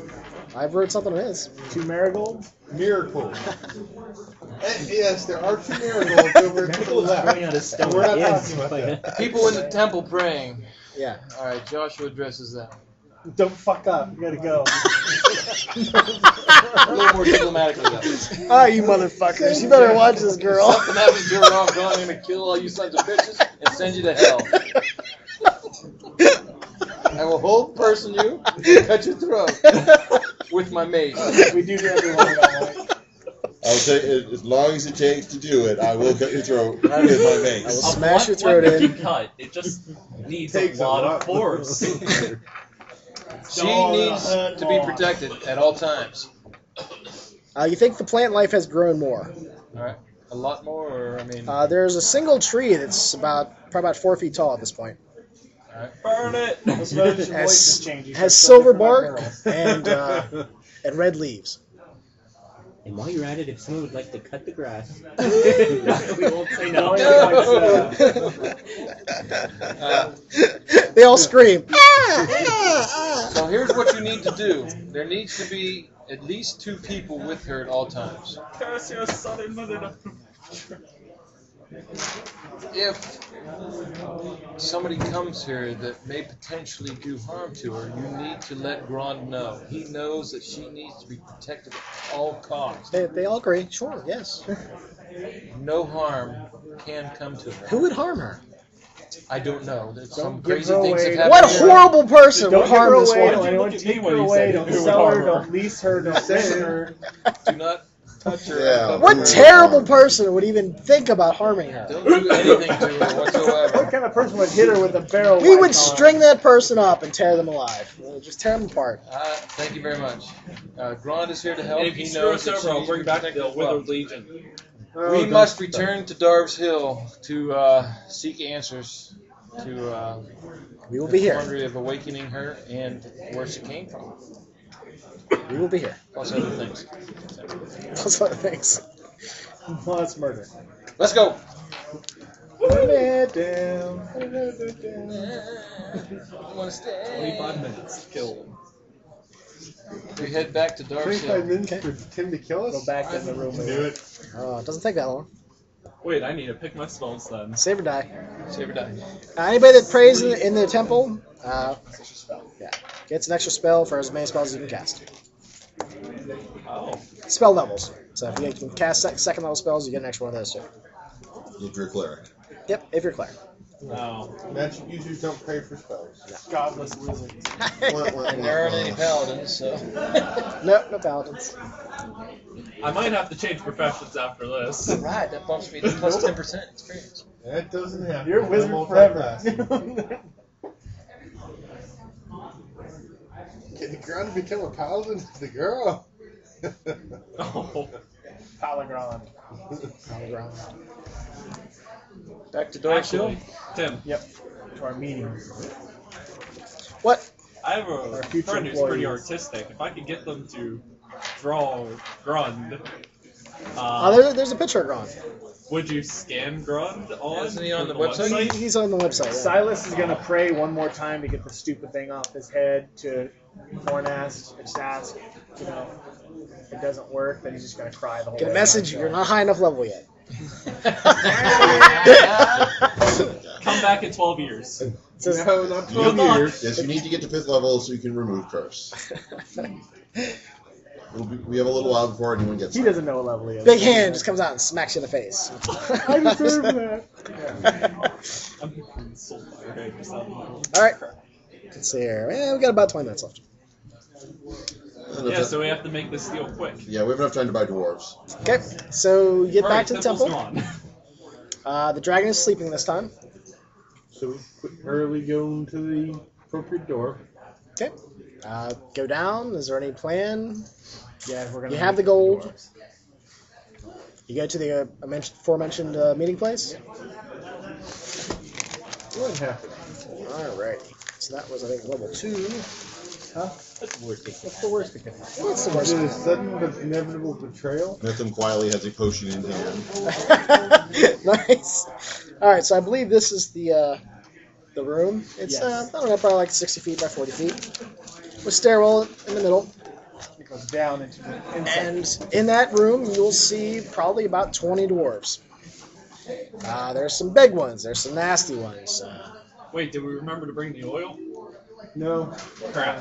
I've wrote something of his. 2 marigolds. Miracles. And yes, there are 2 miracles over to the left. Growing out of stone. And we're not Yes. talking about that. People in the temple praying. Yeah. All right, Joshua addresses them. Don't fuck up. You gotta go. A little more diplomatically, though. Oh, you motherfuckers. You better watch this girl. Something happens to your wrong, I'm going to kill all you sons of bitches and send you to hell. I will hold person you and cut your throat with my mace. We do everyone that way. I'll take it as long as it takes to do it. I will cut your throat with my I will mace. smash your A throat blunt in. can cut. It just needs Takes a lot of lot. force. She needs to be protected at all times. You think the plant life has grown more. All right, a lot more, or I mean, There's a single tree that's probably about 4 feet tall at this point. Burn it! Let's notice your voice is Has, changing. has so it's silver different bark about girls. and red leaves. And while you're at it, if someone would like to cut the grass, We won't say no. They all scream. so here's what you need to do. There needs to be at least 2 people with her at all times. Curse your southern mother. If somebody comes here that may potentially do harm to her, you need to let Grond know. He knows that she needs to be protected at all costs. They all agree. Sure, yes. No harm can come to her. Who would harm her? I don't know. There's some Don't give crazy her things away. have What happened. horrible person Don't would give her harm this away. woman? Don't anyone Look at me take when her you away. said Don't who would sell her. harm her. Don't lease her. Don't send her. Do not touch her. Yeah. What terrible person would even think about harming her? Don't do anything to her What whatsoever. kind of person would hit her with a barrel? We would light on? string that person up and tear them alive. We'll just tear them apart. Thank you very much. Grond is here to help. And if you He screw knows us that over, she I'll needs to bring be back protected the as well. Withered Legion. We must return to Darves Hill to seek answers to We will be the here. quandary of awakening her and where she came from, We will be here. plus other things. Those other things. Plus murder. Let's go. Put it down. I want to stay. 25 minutes. Kill. We head back to Darves 25 Hill. minutes for Tim to kill us? Go back in the room. Do it. It doesn't take that long. Wait, I need to pick my spells then. Save or die. Save or die. Anybody that prays in the temple, gets an extra spell for as many spells as you can cast. Oh. Spell levels. So if you can cast second level spells, you get an extra one of those too. If you're a cleric. Yep, if you're cleric. No. Magic users don't pray for spells. Godless wizards. And there aren't any paladins, so. No paladins. I might have to change professions after this. Right, that bumps me to plus 10% experience. That doesn't happen. You're a I'm wizard multi-classing. forever. Can the ground become a paladin to the girl? Oh. Palagron. Back to Darves Hill. Actually, Tim, Yep. To our meeting. What? I have Our a future friend who's pretty employees. artistic. If I could get them to draw Grund, There's a picture of Gron. would you scan Grund on? Isn't he on for the website? He's on the website. Yeah. Silas is gonna pray one more time to get the stupid thing off his head to Hornast. Just ask, if it doesn't work, then he's just gonna cry the whole Get a way message. around. You're not high enough level yet. Come back in 12 years. No, not Good 12 luck. years. Yes, you need to get to 5th level so you can remove curse. We have a little while before anyone gets. He doesn't know what level he is. Big hand just comes out and smacks you in the face. I deserve that. I'm Soulfire Head just out of the middle. All right. Let's see here. Yeah, we got about 20 minutes left. Yeah, so we have to make this deal quick. Yeah, we have enough time to buy dwarves. Okay, so you get back to the temple's temple. gone. The dragon is sleeping this time. So we quit early going to the appropriate door. Okay. Go down. Is there any plan? Yeah, we're gonna. You have the gold. You go to the aforementioned meeting place. What happened? Alrighty. So that was, I think, level 2. Huh? That's the worst case What's the worst that could happen? What's the Is worst? it a sudden but inevitable betrayal? Nathan quietly has a potion in hand. Nice. Alright, so I believe this is the room. It's, Yes. I don't know, probably like 60 feet by 40 feet. With stairwell in the middle. It goes down into the inside. And in that room, you'll see probably about 20 dwarves. There's some big ones. There's some nasty ones. Wait, did we remember to bring the oil? No. Crap.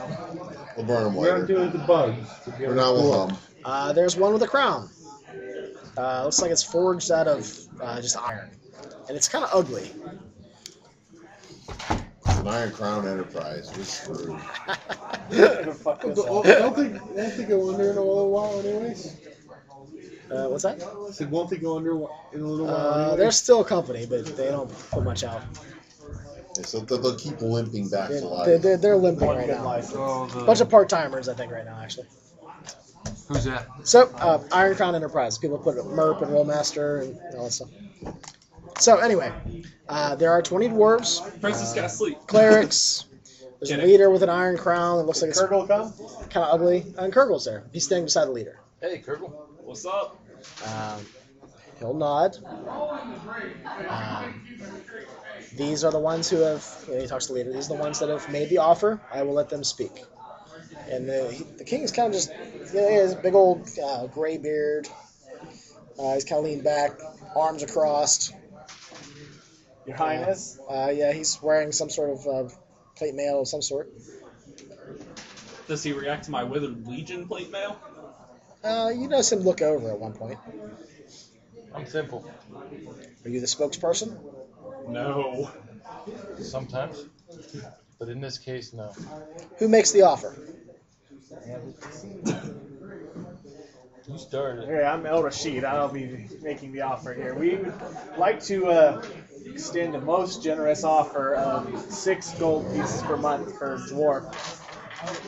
We'll burn them We're later. not doing the bugs. To be For able now, to we'll pull up. hum. There's one with a crown. Looks like it's forged out of just iron. And it's kind of ugly. It's an Iron Crown Enterprise. We're screwed. Gonna fuck this up. Don't they go under in a little while anyways? What's that? I said, won't they go under in a little while anyways? They're still company, but they don't put much out. Yeah, so they'll keep limping back to They're, life. they're limping One right good now. life. Bunch of part-timers, I think, right now, actually. Who's that? So, Iron Crown Enterprise. People put Merp and Rollmaster and all that stuff. So, anyway, there are 20 dwarves, Princess gotta sleep. clerics. There's a Get it. leader with an iron crown that looks like it's Kurgle come? kind of ugly. And Kurgle's there. He's standing beside the leader. Hey, Kurgle. What's up? He'll nod. These are the ones who have, he talks to the leader, these are the ones that have made the offer. I will let them speak. And the king is kind of just, he has a big old gray beard. He's kind of leaned back, arms across. Your Highness? Yeah, he's wearing some sort of plate mail of some sort. Does he react to my Withered Legion plate mail? You notice him look over at one point. I'm simple. Are you the spokesperson? No. Sometimes. But in this case, no. Who makes the offer? You started. Hey, I'm El Rashid. I'll be making the offer here. We would like to extend a most generous offer of 6 gold pieces per month per dwarf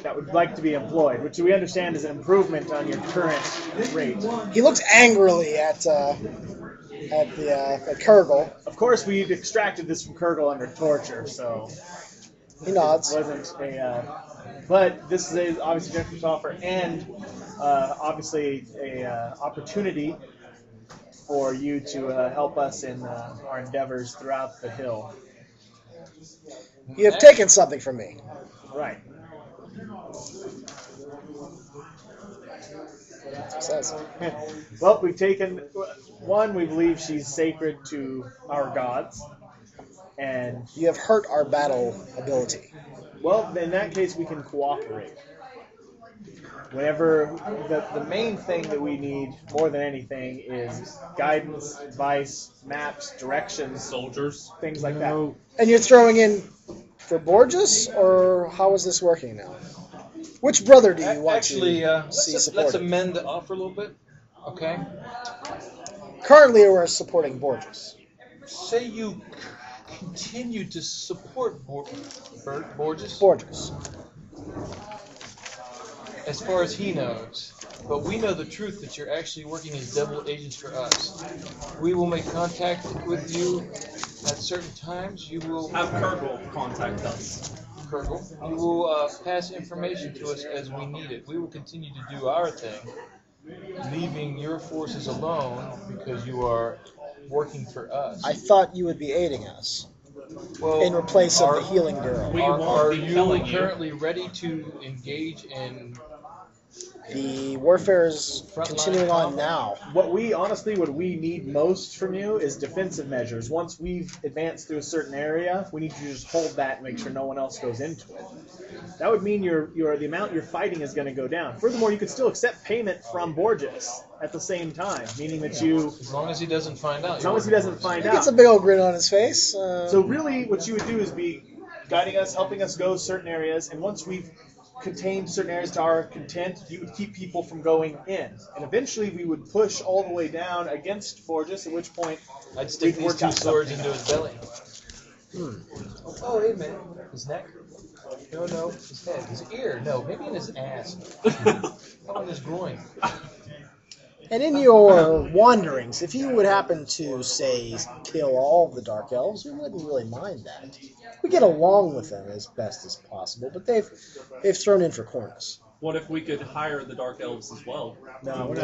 that would like to be employed, which we understand is an improvement on your current rate. He looks angrily at Kurgle. Of course, we extracted this from Kurgle under torture, so He nods. wasn't a. But this is obviously a generous offer, and obviously a opportunity for you to help us in our endeavors throughout the hill. You have taken something from me. Right. Says. Well, we've taken one. We believe she's sacred to our gods, and You have hurt our battle ability. well, in that case, we can cooperate. Whenever the main thing that we need more than anything is guidance, advice, maps, directions, Soldiers. things like that. And you're throwing in for Borges, or how is this working now? Which brother do you want Actually, to let's see let's supported? amend the offer a little bit. Okay. Currently, we're supporting Borges. Say you continue to support Borges Borges. as far as he knows. But we know the truth that you're actually working as double agents for us. We will make contact with you at certain times. You will Have Kurgle contact us. Kurgle. You will pass information to us as we need it. We will continue to do our thing, leaving your forces alone because you are working for us. I thought you would be aiding us Well, in replace of the healing girl. We Are won't be you killing you. currently ready to engage in The warfare is continuing on now. What we need most from you is defensive measures. Once we've advanced through a certain area, we need you to just hold that and make sure no one else goes into it. That would mean the amount you're fighting is going to go down. Furthermore, you could still accept payment from Borges at the same time, meaning that As long as he doesn't find out. As long as he doesn't find He out. gets a big old grin on his face. So really, what you would do is be guiding us, helping us go certain areas, and once we've contained certain areas to our content, you would keep people from going in. And eventually we would push all the way down against Forgus, at which point I'd stick we'd these work 2 out swords something. into his belly. Oh, wait a minute. His neck? No. His head. His ear? No. Maybe in his ass. How about his groin? And in your wanderings, if you would happen to, say, kill all of the Dark Elves, we wouldn't really mind that. We get along with them as best as possible, but they've thrown in for Cornus. What if we could hire the Dark Elves as well? No,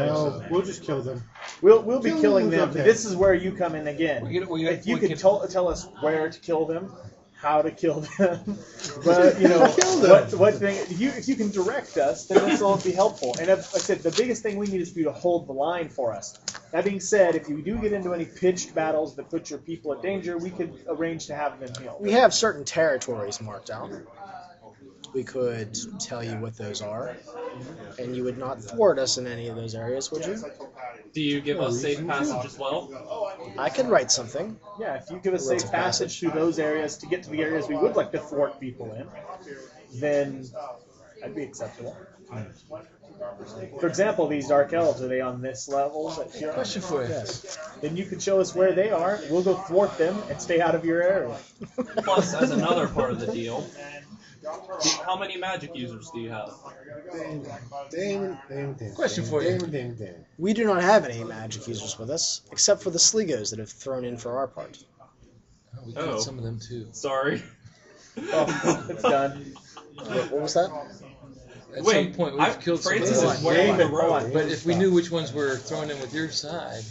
we'll just kill them. We'll be Kill killing them, them. okay. This is where you come in again. If you could tell us where to kill them, how to kill them, but Kill them. what thing? If you can direct us, then this will be helpful. And like I said, the biggest thing we need is for you to hold the line for us. That being said, if you do get into any pitched battles that put your people in danger, we could arrange to have them healed. We have certain territories marked out. We could tell you what those are, and you would not thwart us in any of those areas, would you? Do you give us safe passage as well? I could write something. Yeah, if you give us safe passage through those areas to get to the areas we would like to thwart people in, then that'd be acceptable. For example, these Dark Elves, are they on this level? Question for you. Yes. Then you could show us where they are. We'll go thwart them and stay out of your area. Plus, as another part of the deal, how many magic users do you have? Damn. Question for you. Damn. We do not have any magic users with us, except for the Sligos that have thrown in for our part. Oh, we killed some of them too. Sorry. Oh, it's done. What was that? At Wait, some point, we've killed some of Francis them. is wearing the robe. But if we knew which ones were thrown in with your side,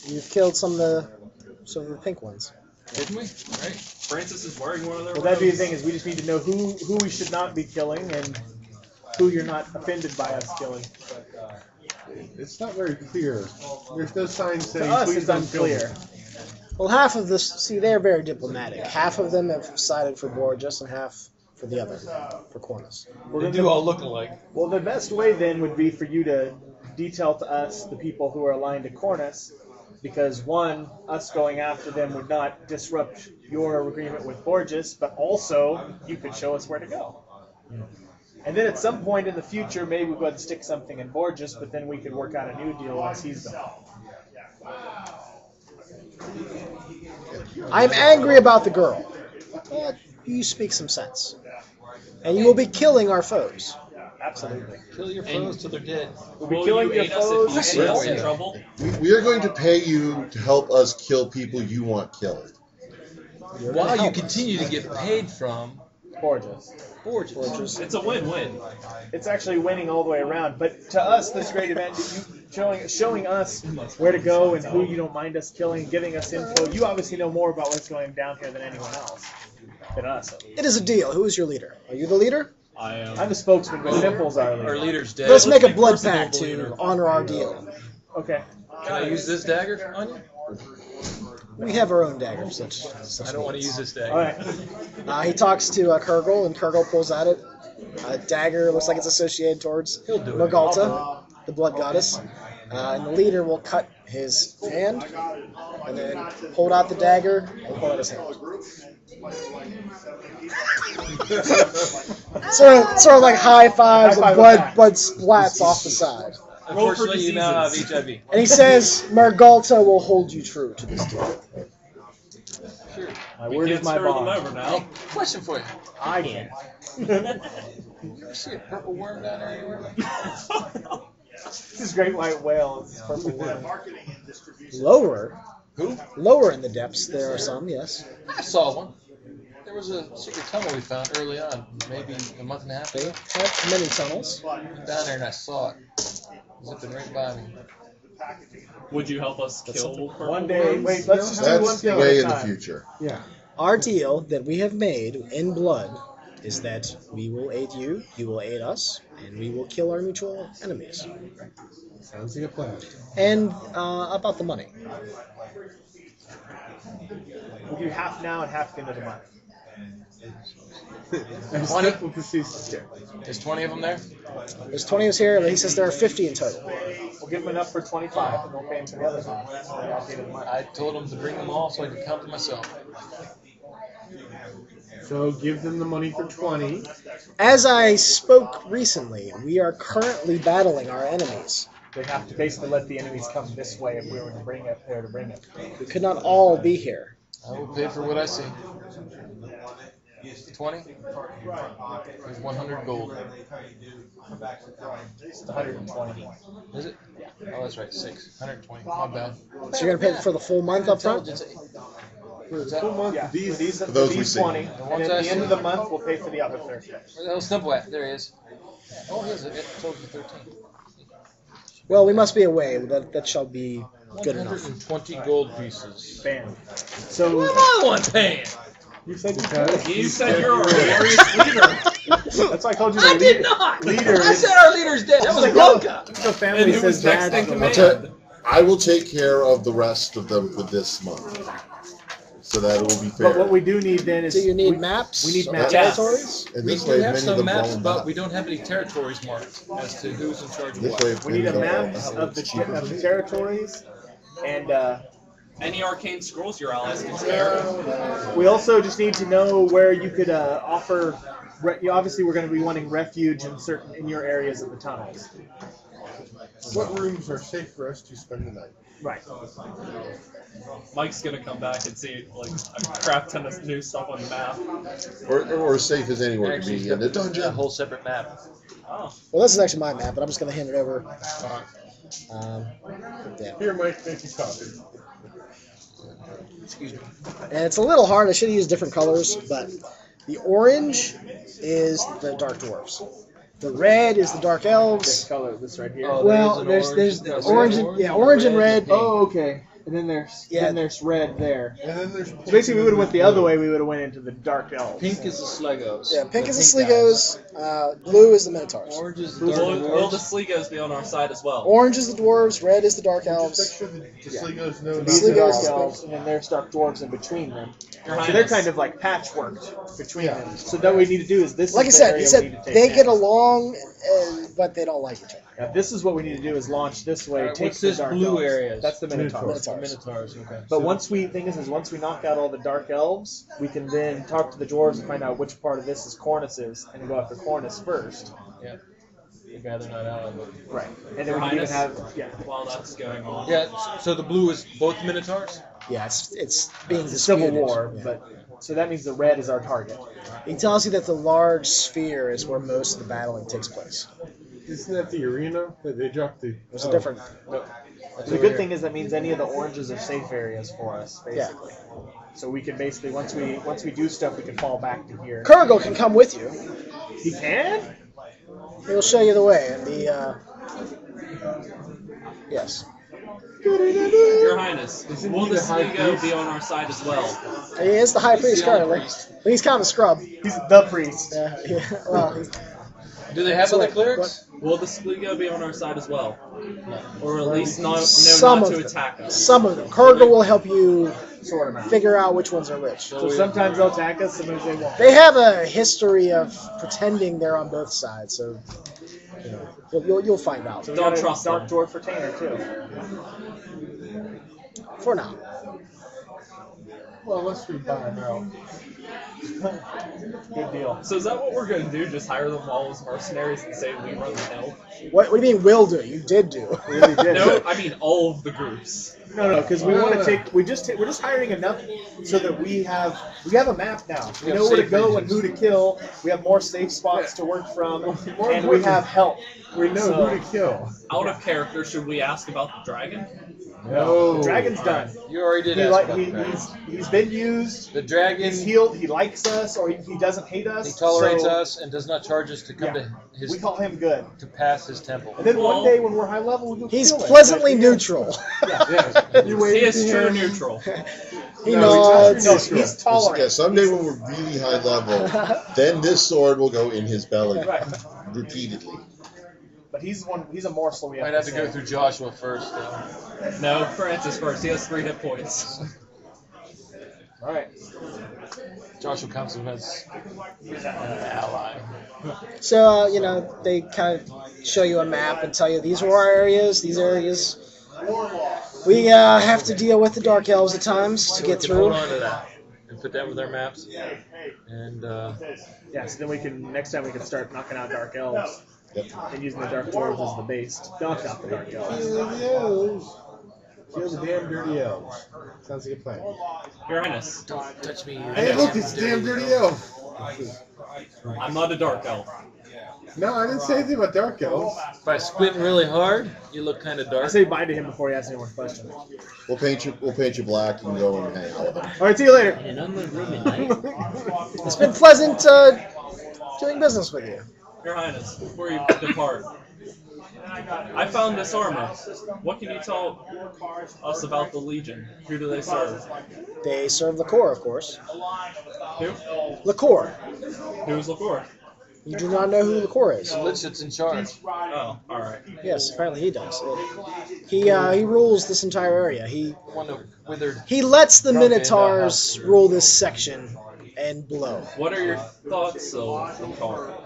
You've killed some of the pink ones. didn't we? Right? Francis is wearing one of their Well, that'd be the robes. thing, is we just need to know who we should not be killing and who you're not offended by us killing. It's not very clear. There's no sign saying To us, please it's don't kill unclear. me. Well, half of this, see, they're very diplomatic. Half of them have sided for Borges and half for the other, for Cornus. They do all look alike. Well, the best way then would be for you to detail to us the people who are aligned to Cornus, because one, us going after them would not disrupt your agreement with Borges, but also you could show us where to go. And then at some point in the future, maybe we'll go ahead and stick something in Borges, but then we could work out a new deal once he's done. I am angry about the girl. But you speak some sense. And you will be killing our foes. Absolutely. Kill your foes till they're dead. We'll be Will killing you your aid us if you foes. get us in trouble? We are going to pay you to help us kill people you want killed. While you continue to get paid from Borges. Borges. It's a win-win. It's actually winning all the way around. But to us, this great event, you showing us where to go and who you don't mind us killing, giving us info. You obviously know more about what's going down here than anyone else. Than us. It is a deal. Who is your leader? Are you the leader? I am. I'm the spokesman, but Simple's our leader. Our leader's dead. Let's make a blood personal pact to leader. honor our deal. Okay. Can I use this dagger on you? We have our own daggers. I don't want to use this dagger. All right. He talks to Kurgle, and Kurgle pulls at it. A dagger looks like it's associated towards He'll do it. Morgalta, the blood goddess. And the leader will cut his hand, and then hold out the dagger and pull out his hand. sort of like high fives and blood splats off the side. Unfortunately, you now have HIV. And he says, Margalta will hold you true to this deal. Sure. My We word can't is my stir them bond. over now. Hey, question for you. I can. You ever see a purple worm down there anywhere? This is great white whale. It's purple worm. Lower Who? Lower in the depths, there are some, yes. I saw one. There was a secret tunnel we found early on, maybe a month and a half They ago. have many tunnels. I went down there and I saw it. Zipping right by me. Would you help us kill purple One day, worms? wait, let's just do one That's thing way at in a the time. future. Our deal that we have made in blood is that we will aid you, you will aid us, and we will kill our mutual enemies. Sounds like a plan. And about the money. We'll do half now and half at the end of the month. And 20? Skip will proceed to skip. There's 20 of them there? There's 20 of us here, but he says there are 50 in total. We'll give them enough for 25, and we'll pay them for the other half at the end of the month. I told them to bring them all so I could count them myself. So give them the money for 20. As I spoke recently, we are currently battling our enemies. They have to basically let the enemies come this way if we were to bring it there to bring it. We could not all be here. I will pay for what I see. 20? There's 100 gold. It's 120. Is it? Oh, that's right, 6. 120. My bad. So you're going to pay for the full month up front? What's that? Full month, Yeah, these, for those we these see. 20, and ones at I the end see. of the month, we'll pay for the other 30. Where's that little simple at? There he is. Oh, he is. It told you 13. Well, we must be away. That shall be good enough. 120 gold pieces. Bam. So Another one paying. you said You said you're a glorious leader. that's why I called you I the did not. leader. I said our leader's dead. That was Blanca. The family And who says was next dad's in the I'll command? I will take care of the rest of them for this month, so that it will be fair. But what we do need then is Do you need we- maps? we need of maps. territories? And We this do way, have many of some them maps, fall in but that. we don't have any territories marked as to who's in charge of This what. way, we need a many map them fall in of that. the territories, and Any arcane scrolls your allies can spare. we also just need to know where you could offer. Obviously, we're going to be wanting refuge in your areas of the tunnels. What rooms are safe for us to spend the night? Right. Mike's gonna come back and see like a crap ton of new stuff on the map. Or as safe as anywhere to be in the A dungeon. whole separate map. Oh, Well, this is actually my map, but I'm just going to hand it over. Yeah. Here, Mike, make you copy. And it's a little hard. I should have used different colors, but the orange is the dark dwarves. The red is the dark This elves. color, this right here. Oh, Well, there is there's an orange. orange, orange and red. Oh, okay. And then there's Yeah. red there. And then there's So basically, we would have went the other way. We would have went into the dark elves. Pink is the Slegos. Yeah, pink is the guys. Slegos. Blue is the Minotaurs. Orange is the dark will the dwarves. Slegos be on our side as well? Orange is the dwarves. Red is the dark Just make elves. sure the Slegos know These Slegos are dark is elves, and then there's dark dwarves in between them. Your So Highness. they're kind of like patchworked between them. So that we need to do is this. Like I is the said, area he we said need to take they get next. along, but they don't like each other. Yeah, this is what we need to do: is launch this way. Alright, take what's the this dark blue elves. areas? That's the Minotaurs. Minotaurs, okay. But once we once we knock out all the dark elves, we can then talk to the dwarves and find out which part of this is Cornus's, and go after Cornus first. Yeah. The guy they're not out of. Right. And then Your we can even Highness? have While that's going on. Yeah, so the blue is both Minotaurs? Yeah, it's being it's a civil disputed. war, Yeah. but so that means the red is our target. He tells you that the large sphere is where most of the battling takes place. Isn't that the arena that they dropped the? There's a different. The good thing is that means any of the oranges are safe areas for us, basically. So we can basically once we do stuff, we can fall back to here. Kurgle can come with you. He can? He'll show you the way. And yes, Your Highness, Isn't will he the the high Slego priest? be on our side as well? he is the high priest currently. But he's kind of a scrub. He's the priest. Yeah. Well, Do they have So, other like, clerics? Will the Slego be on our side as well? Or at least know Some not of to them. attack us? some of them. Kurgle will help you Sort of out. figure out which ones are which. So sometimes they'll attack us, sometimes they won't. They have a history of pretending they're on both sides, so you'll find out. We Don't got a trust dark them. dwarf for Tanner too. For now. Well, unless we buy them out. Good deal. So is that what we're going to do? Just hire them all as mercenaries and say we run the hill? What do you mean will do? You did do. We really did. No, I mean all of the groups. No, because we want to take. We're just hiring enough so that we have a map now. We have know where to safe go and regions. who to kill. We have more safe spots to work from, More and we important, have help. We know So- who to kill. Out of character, should we ask about the dragon? No. The dragon's done. You already did He ask like about the dragon. he's been used. The dragon, He's healed. He likes us, or he doesn't hate us. he tolerates so us and does not charge us to come Yeah. to his We call him good. to pass his temple. And then one Well, day when we're high level, we'll go He's kill it. pleasantly But- neutral. Yeah. You wait He is to true him. neutral. He No, nods. He's tolerant. Yeah, someday when we're really high level, then this sword will go in his belly Right. repeatedly. But he's a morsel we have Might have to to go save. through Joshua first, though. No, Francis first. He has 3 hit points. All right. Joshua counts him as an ally. So, they kind of show you a map and tell you these are our areas, these areas. We have to deal with the Dark Elves at times to So get we can hold through. on to that and put that with our maps. And Yeah. So then next time we can start knocking out Dark Elves Yep. and using the Dark Dwarves as the base to knock out the Dark Elves. Kill the elves. Kill the damn dirty elves. Sounds like a plan. Your Highness, don't touch me. Hey, look, it's a damn dirty elf. I'm not a dark elf. No, I didn't say anything about dark elves. By squinting really hard, you look kind of I dark. say bye to him before he asks any more questions. We'll paint you black and go and hang out with him. All right. See you later. In an unlit room at night. It's been pleasant doing business with you. Your Highness, before you depart, I found this armor. What can you tell us about the Legion? Who do they serve? They serve Liqueur, of course. Who? Liqueur. Who's LaFleur? You do not know who Liqueur is. Lichit's in charge. Oh, alright. Yes, apparently he does. He rules this entire area. One of withered. He lets the Drunken, Minotaurs rule this section and below. What are your thoughts of LaFleur?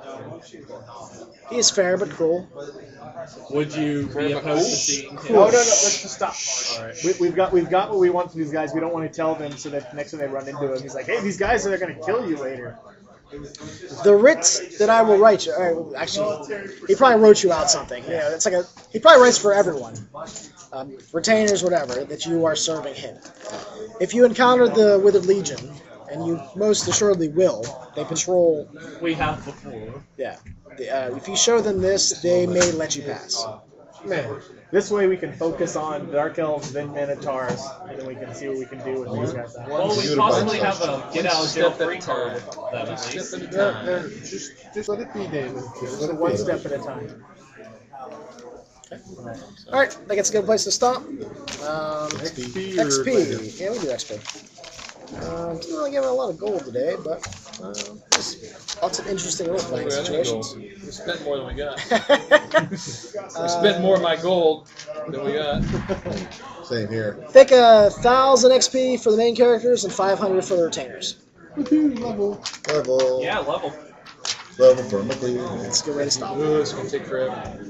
He is fair but cruel. Would you be opposed to seeing him? No. Let's just stop. Alright. We've got what we want from these guys. We don't want to tell them so that next time they run into him, he's like, "Hey, these guys are going to kill you later." The writs that I will write you, actually, he probably wrote you out something. It's like he probably writes for everyone, retainers, whatever, that you are serving him. If you encounter the Withered Legion, and you most assuredly will, they patrol. We have before. Yeah. If you show them this, they may let you pass. Man, This way we can focus on Dark Elves, then Minotaurs, and then we can see what we can do with these guys. Well, we possibly have a get out of jail free card with them at least. Step at a time. just let it be, David. Just let it One be. step at a time. Alright, I think it's a good place to stop. XP. XP. Yeah, we do XP. Didn't really give it a lot of gold today, but just lots of interesting role-playing We got any gold. situations. We spent more than we got. We spent more of my gold than we got. Same here. Think 1,000 XP for the main characters and 500 for the retainers. Woohoo, level. Level. Yeah, level. Level permanently. That's a good way to stop. Ooh, it's going to take forever.